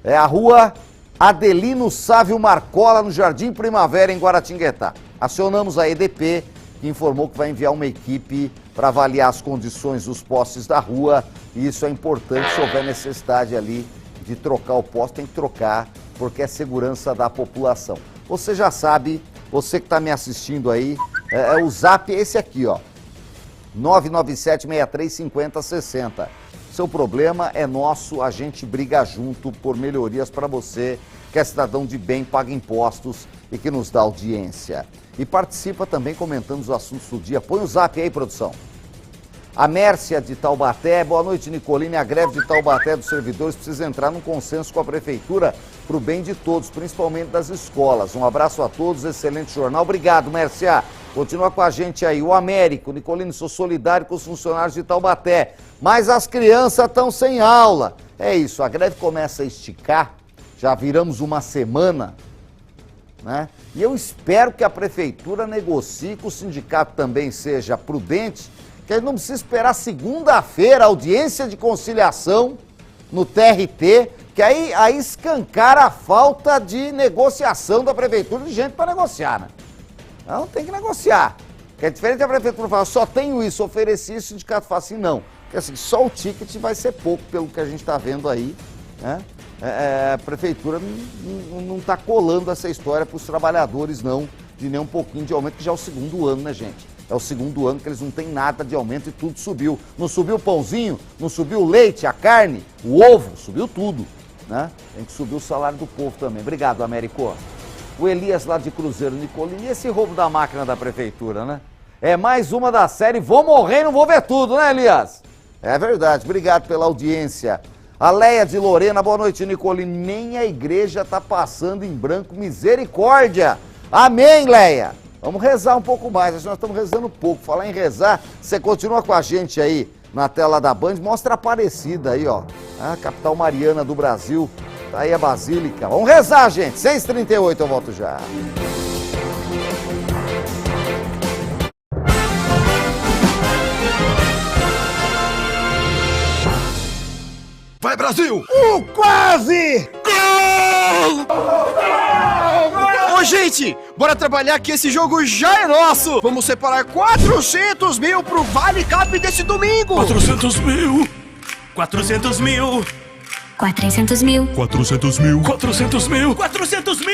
É a rua Adelino Sávio Marcola, no Jardim Primavera, em Guaratinguetá. Acionamos a EDP, que informou que vai enviar uma equipe para avaliar as condições dos postes da rua. E isso é importante. Se houver necessidade ali de trocar o poste, tem que trocar, porque é segurança da população. Você já sabe, você que está me assistindo aí, o zap é esse aqui, ó. 997-6350-60. Seu problema é nosso, a gente briga junto por melhorias para você, que é cidadão de bem, paga impostos e que nos dá audiência. E participa também comentando os assuntos do dia. Põe o zap aí, produção. A Mércia de Taubaté, boa noite, Nicolini. A greve de Taubaté dos servidores precisa entrar num consenso com a Prefeitura para o bem de todos, principalmente das escolas. Um abraço a todos, excelente jornal. Obrigado, Mércia. Continua com a gente aí. O Américo, Nicolini, sou solidário com os funcionários de Taubaté, mas as crianças estão sem aula. É isso, a greve começa a esticar, já viramos uma semana, né? E eu espero que a Prefeitura negocie, que o sindicato também seja prudente, que a gente não precisa esperar segunda-feira a audiência de conciliação no TRT, que aí escancara a falta de negociação da Prefeitura, de gente para negociar, né? Não, tem que negociar. Que é diferente da Prefeitura falar, só tenho isso, ofereci isso, o sindicato fala assim, não. Porque assim, só o ticket vai ser pouco, pelo que a gente está vendo aí, né? A Prefeitura não está colando essa história para os trabalhadores, não, de nem um pouquinho de aumento, que já é o segundo ano, né, gente? É o segundo ano que eles não têm nada de aumento e tudo subiu. Não subiu o pãozinho, não subiu o leite, a carne, o ovo, subiu tudo, né? Tem que subir o salário do povo também. Obrigado, Américo. O Elias lá de Cruzeiro, Nicolini, e esse roubo da máquina da Prefeitura, né? É mais uma da série Vou Morrer e Não Vou Ver Tudo, né, Elias? É verdade, obrigado pela audiência. A Leia de Lorena, boa noite, Nicolini. Nem a igreja tá passando em branco, misericórdia. Amém, Leia. Vamos rezar um pouco mais, nós estamos rezando pouco. Falar em rezar, você continua com a gente aí na tela da Band, mostra a Aparecida aí, ó. A capital mariana do Brasil, tá aí a Basílica. Vamos rezar, gente. 6h38, eu volto já. Vai, Brasil! Quase! Gol! Ô, gente, bora trabalhar que esse jogo já é nosso! Vamos separar 400 mil pro Vale Cap desse domingo! 400 mil! 400 mil! 400 mil. 400 mil. 400 mil! 400 mil!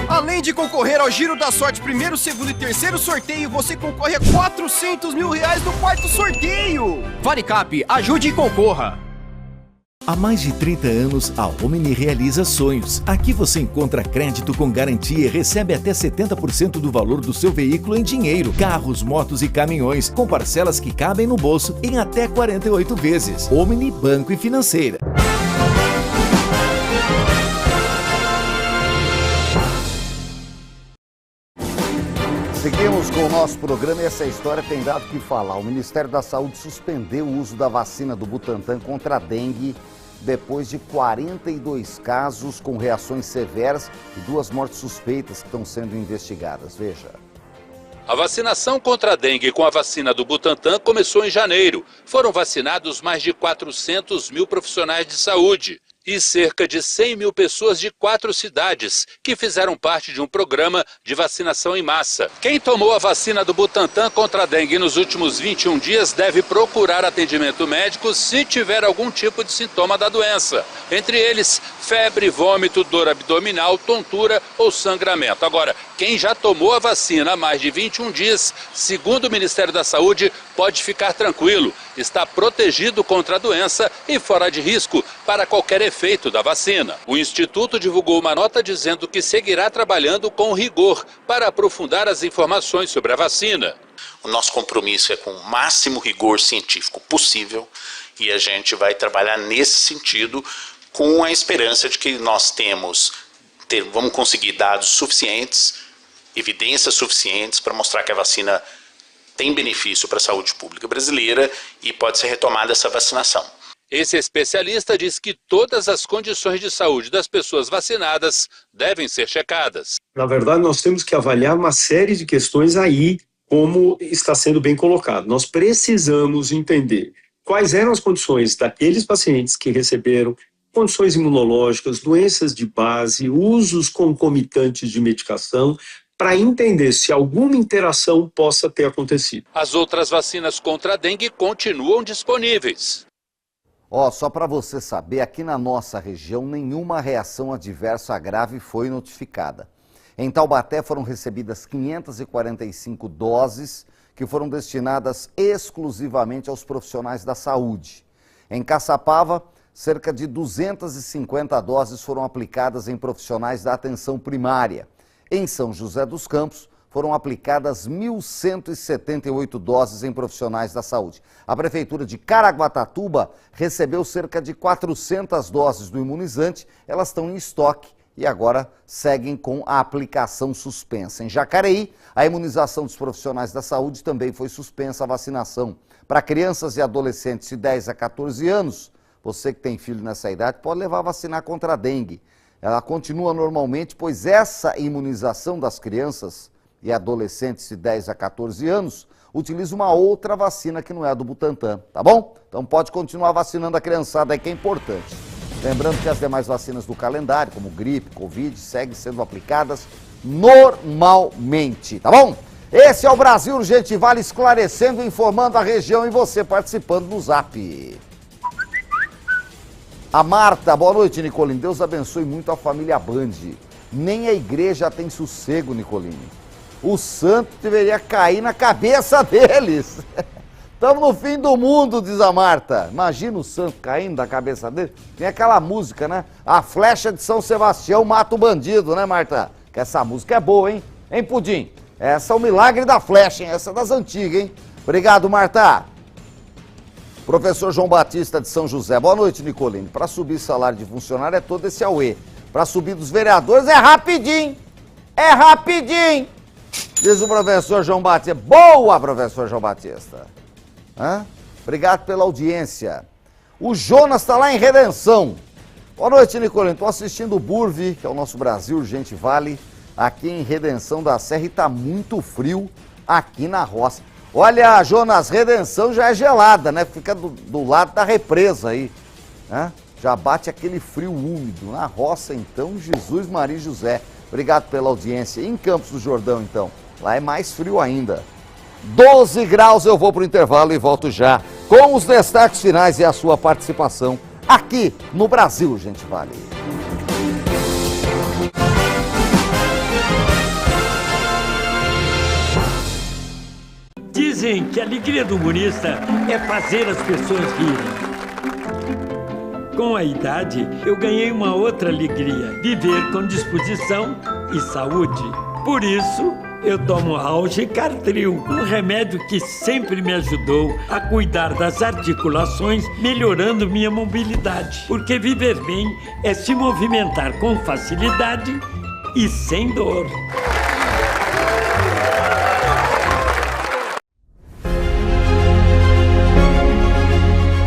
Além de concorrer ao Giro da Sorte, primeiro, segundo e terceiro sorteio, você concorre a 400 mil reais no quarto sorteio. Varicap, ajude e concorra. Há mais de 30 anos, a Omni realiza sonhos. Aqui você encontra crédito com garantia e recebe até 70% do valor do seu veículo em dinheiro, carros, motos e caminhões, com parcelas que cabem no bolso em até 48 vezes. Omni Banco e Financeira. Seguimos com o nosso programa e essa história tem dado o que falar. O Ministério da Saúde suspendeu o uso da vacina do Butantan contra a dengue depois de 42 casos com reações severas e 2 mortes suspeitas que estão sendo investigadas. Veja. A vacinação contra a dengue com a vacina do Butantan começou em janeiro. Foram vacinados mais de 400 mil profissionais de saúde e cerca de 100 mil pessoas de 4 cidades que fizeram parte de um programa de vacinação em massa. Quem tomou a vacina do Butantan contra a dengue nos últimos 21 dias deve procurar atendimento médico se tiver algum tipo de sintoma da doença. Entre eles, febre, vômito, dor abdominal, tontura ou sangramento. Agora, quem já tomou a vacina há mais de 21 dias, segundo o Ministério da Saúde, pode ficar tranquilo. Está protegido contra a doença e fora de risco para qualquer efeito da vacina. O Instituto divulgou uma nota dizendo que seguirá trabalhando com rigor para aprofundar as informações sobre a vacina. O nosso compromisso é com o máximo rigor científico possível e a gente vai trabalhar nesse sentido com a esperança de que nós vamos conseguir dados suficientes, evidências suficientes para mostrar que a vacina tem benefício para a saúde pública brasileira e pode ser retomada essa vacinação. Esse especialista diz que todas as condições de saúde das pessoas vacinadas devem ser checadas. Na verdade, nós temos que avaliar uma série de questões aí, como está sendo bem colocado. Nós precisamos entender quais eram as condições daqueles pacientes que receberam condições imunológicas, doenças de base, usos concomitantes de medicação, para entender se alguma interação possa ter acontecido. As outras vacinas contra a dengue continuam disponíveis. Só para você saber, aqui na nossa região, nenhuma reação adversa grave foi notificada. Em Taubaté foram recebidas 545 doses que foram destinadas exclusivamente aos profissionais da saúde. Em Caçapava, cerca de 250 doses foram aplicadas em profissionais da atenção primária. Em São José dos Campos, foram aplicadas 1.178 doses em profissionais da saúde. A Prefeitura de Caraguatatuba recebeu cerca de 400 doses do imunizante. Elas estão em estoque e agora seguem com a aplicação suspensa. Em Jacareí, a imunização dos profissionais da saúde também foi suspensa. A vacinação para crianças e adolescentes de 10 a 14 anos, você que tem filho nessa idade, pode levar a vacinar contra a dengue. Ela continua normalmente, pois essa imunização das crianças e adolescentes de 10 a 14 anos utiliza uma outra vacina que não é a do Butantan, tá bom? Então pode continuar vacinando a criançada aí, que é importante. Lembrando que as demais vacinas do calendário, como gripe, covid, seguem sendo aplicadas normalmente, tá bom? Esse é o Brasil Urgente Vale, esclarecendo e informando a região e você participando no Zap. A Marta, boa noite, Nicolini. Deus abençoe muito a família Band. Nem a igreja tem sossego, Nicolini. O santo deveria cair na cabeça deles. Estamos no fim do mundo, diz a Marta. Imagina o santo caindo da cabeça dele. Tem aquela música, né? A flecha de São Sebastião mata o bandido, né, Marta? Que essa música é boa, hein? Hein, Pudim? Essa é o milagre da flecha, hein? Essa é das antigas, hein? Obrigado, Marta. Professor João Batista de São José. Boa noite, Nicolini. Para subir salário de funcionário é todo esse auê. Para subir dos vereadores é rapidinho. É rapidinho. Diz o professor João Batista. Boa, professor João Batista. Obrigado pela audiência. O Jonas está lá em Redenção. Boa noite, Nicolini. Estou assistindo o Burvi, que é o nosso Brasil Urgente Vale, aqui em Redenção da Serra, e está muito frio aqui na roça. Olha, Jonas, Redenção já é gelada, né? Fica do lado da represa aí, né? Já bate aquele frio úmido. Na roça, então, Jesus, Maria e José. Obrigado pela audiência. E em Campos do Jordão, então? Lá é mais frio ainda. 12 graus, eu vou para o intervalo e volto já com os destaques finais e a sua participação aqui no Brasil, gente vale. Dizem que a alegria do humorista é fazer as pessoas rirem. Com a idade, eu ganhei uma outra alegria, viver com disposição e saúde. Por isso, eu tomo Algicartril, um remédio que sempre me ajudou a cuidar das articulações, melhorando minha mobilidade. Porque viver bem é se movimentar com facilidade e sem dor.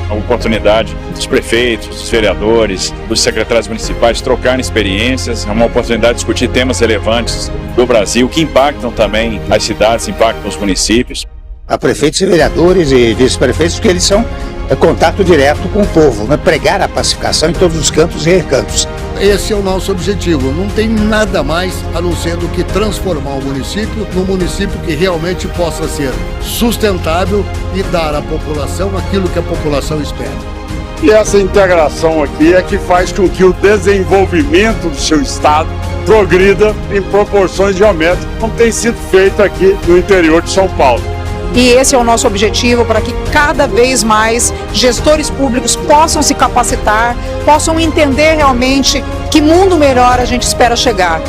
A oportunidade dos prefeitos, dos vereadores, dos secretários municipais trocarem experiências, é uma oportunidade de discutir temas relevantes do Brasil que impactam também as cidades, impactam os municípios. A prefeitos e vereadores e vice-prefeitos, porque eles são contato direto com o povo, né? Pregar a pacificação em todos os cantos e recantos. Esse é o nosso objetivo, não tem nada mais a não ser do que transformar o município num município que realmente possa ser sustentável e dar à população aquilo que a população espera. E essa integração aqui é que faz com que o desenvolvimento do seu estado progrida em proporções geométricas, como tem sido feito aqui no interior de São Paulo. E esse é o nosso objetivo, para que cada vez mais gestores públicos possam se capacitar, possam entender realmente que mundo melhor a gente espera chegar.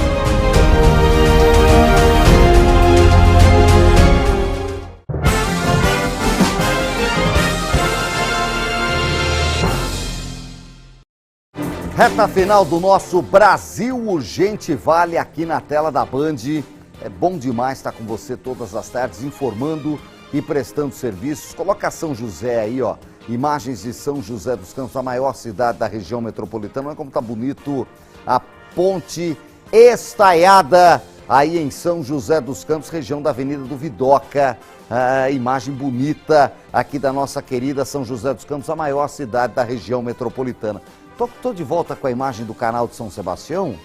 Reta final do nosso Brasil Urgente Vale aqui na tela da Band. É bom demais estar com você todas as tardes, informando e prestando serviços. Coloca São José aí, ó. Imagens de São José dos Campos, a maior cidade da região metropolitana. Olha como tá bonito a ponte estaiada aí em São José dos Campos, região da Avenida do Vidoca. Imagem bonita aqui da nossa querida São José dos Campos, a maior cidade da região metropolitana. Tô de volta com a imagem do canal de São Sebastião.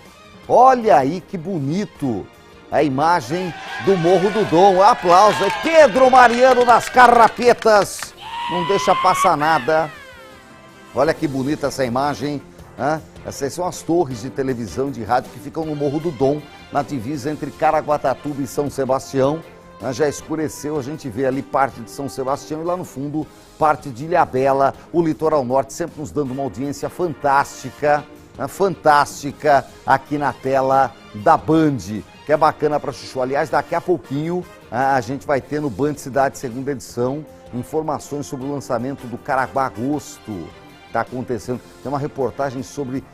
Olha aí que bonito a imagem do Morro do Dom. Aplauso. É Pedro Mariano nas carrapetas. Não deixa passar nada. Olha que bonita essa imagem. Essas são as torres de televisão e de rádio que ficam no Morro do Dom, na divisa entre Caraguatatuba e São Sebastião. Já escureceu, a gente vê ali parte de São Sebastião e lá no fundo parte de Ilhabela, o litoral norte sempre nos dando uma audiência fantástica, fantástica aqui na tela da Band, que é bacana para chuchu. Aliás, daqui a pouquinho a gente vai ter no Band Cidade segunda edição informações sobre o lançamento do Caraguá Agosto. Está acontecendo, tem uma reportagem sobre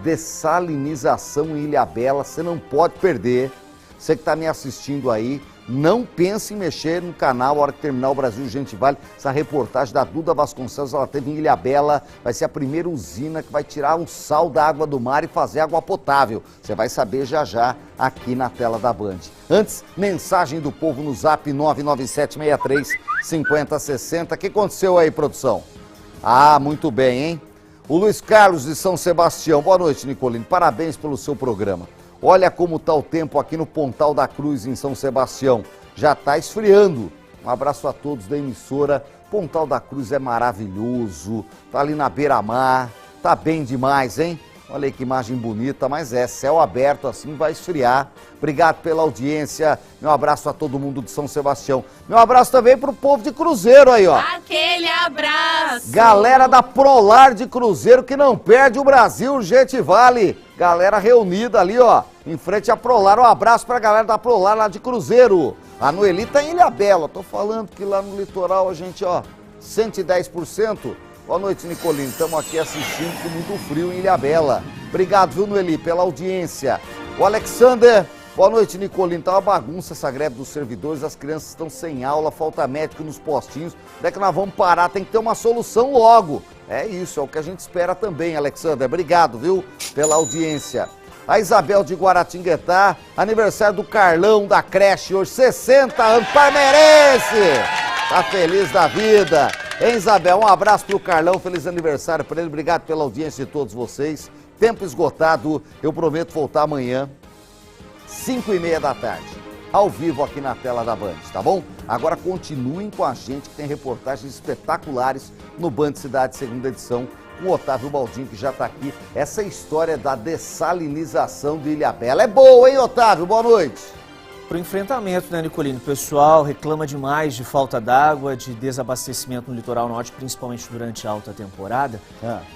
dessalinização em Ilhabela, você não pode perder. Você que está me assistindo aí, não pense em mexer no canal a hora que terminar o Brasil Urgente Vale. Essa reportagem da Duda Vasconcelos, ela teve em Ilhabela, vai ser a primeira usina que vai tirar o sal da água do mar e fazer água potável. Você vai saber já já aqui na tela da Band. Antes, mensagem do povo no zap 997635060. O que aconteceu aí, produção? Muito bem, hein? O Luiz Carlos de São Sebastião. Boa noite, Nicolini. Parabéns pelo seu programa. Olha como está o tempo aqui no Pontal da Cruz, em São Sebastião. Já está esfriando. Um abraço a todos da emissora. Pontal da Cruz é maravilhoso. Está ali na beira-mar. Tá bem demais, hein? Olha aí que imagem bonita, mas céu aberto assim, vai esfriar. Obrigado pela audiência. Meu abraço a todo mundo de São Sebastião. Meu abraço também pro povo de Cruzeiro aí, ó. Aquele abraço. Galera da Prolar de Cruzeiro que não perde o Brasil Urgente Vale. Galera reunida ali, ó, em frente à Prolar. Um abraço pra galera da Prolar lá de Cruzeiro. A Noeli tá em Ilhabela. Tô falando que lá no litoral a gente, ó, 110%. Boa noite, Nicolini. Estamos aqui assistindo com muito frio em Ilhabela. Obrigado, viu, Noeli, pela audiência. O Alexander, boa noite, Nicolini. Tá uma bagunça essa greve dos servidores, as crianças estão sem aula, falta médico nos postinhos. Onde é que nós vamos parar? Tem que ter uma solução logo. É isso, é o que a gente espera também, Alexander. Obrigado, viu, pela audiência. A Isabel de Guaratinguetá, aniversário do Carlão da creche hoje, 60 anos, merece! Tá feliz da vida. Hein, Isabel? Um abraço pro Carlão, feliz aniversário para ele, obrigado pela audiência de todos vocês. Tempo esgotado, eu prometo voltar amanhã, 5h30 da tarde, ao vivo aqui na tela da Band, tá bom? Agora continuem com a gente que tem reportagens espetaculares no Band Cidade segunda edição, com o Otávio Baldin, que já está aqui. Essa história da dessalinização de Ilhabela é boa, hein, Otávio? Boa noite. Para o enfrentamento, né, Nicolino? O pessoal reclama demais de falta d'água, de desabastecimento no litoral norte, principalmente durante a alta temporada.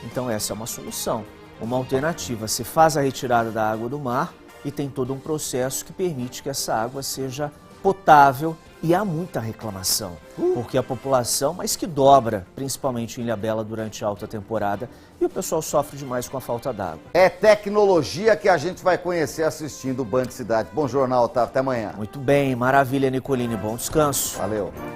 Então essa é uma solução, uma alternativa. Você faz a retirada da água do mar e tem todo um processo que permite que essa água seja potável. E há muita reclamação, porque a população, mas que dobra, principalmente em Ilhabela durante a alta temporada, e o pessoal sofre demais com a falta d'água. É tecnologia que a gente vai conhecer assistindo o Band Cidade. Bom jornal, Otávio. Até amanhã. Muito bem, maravilha, Nicolini. Bom descanso. Valeu.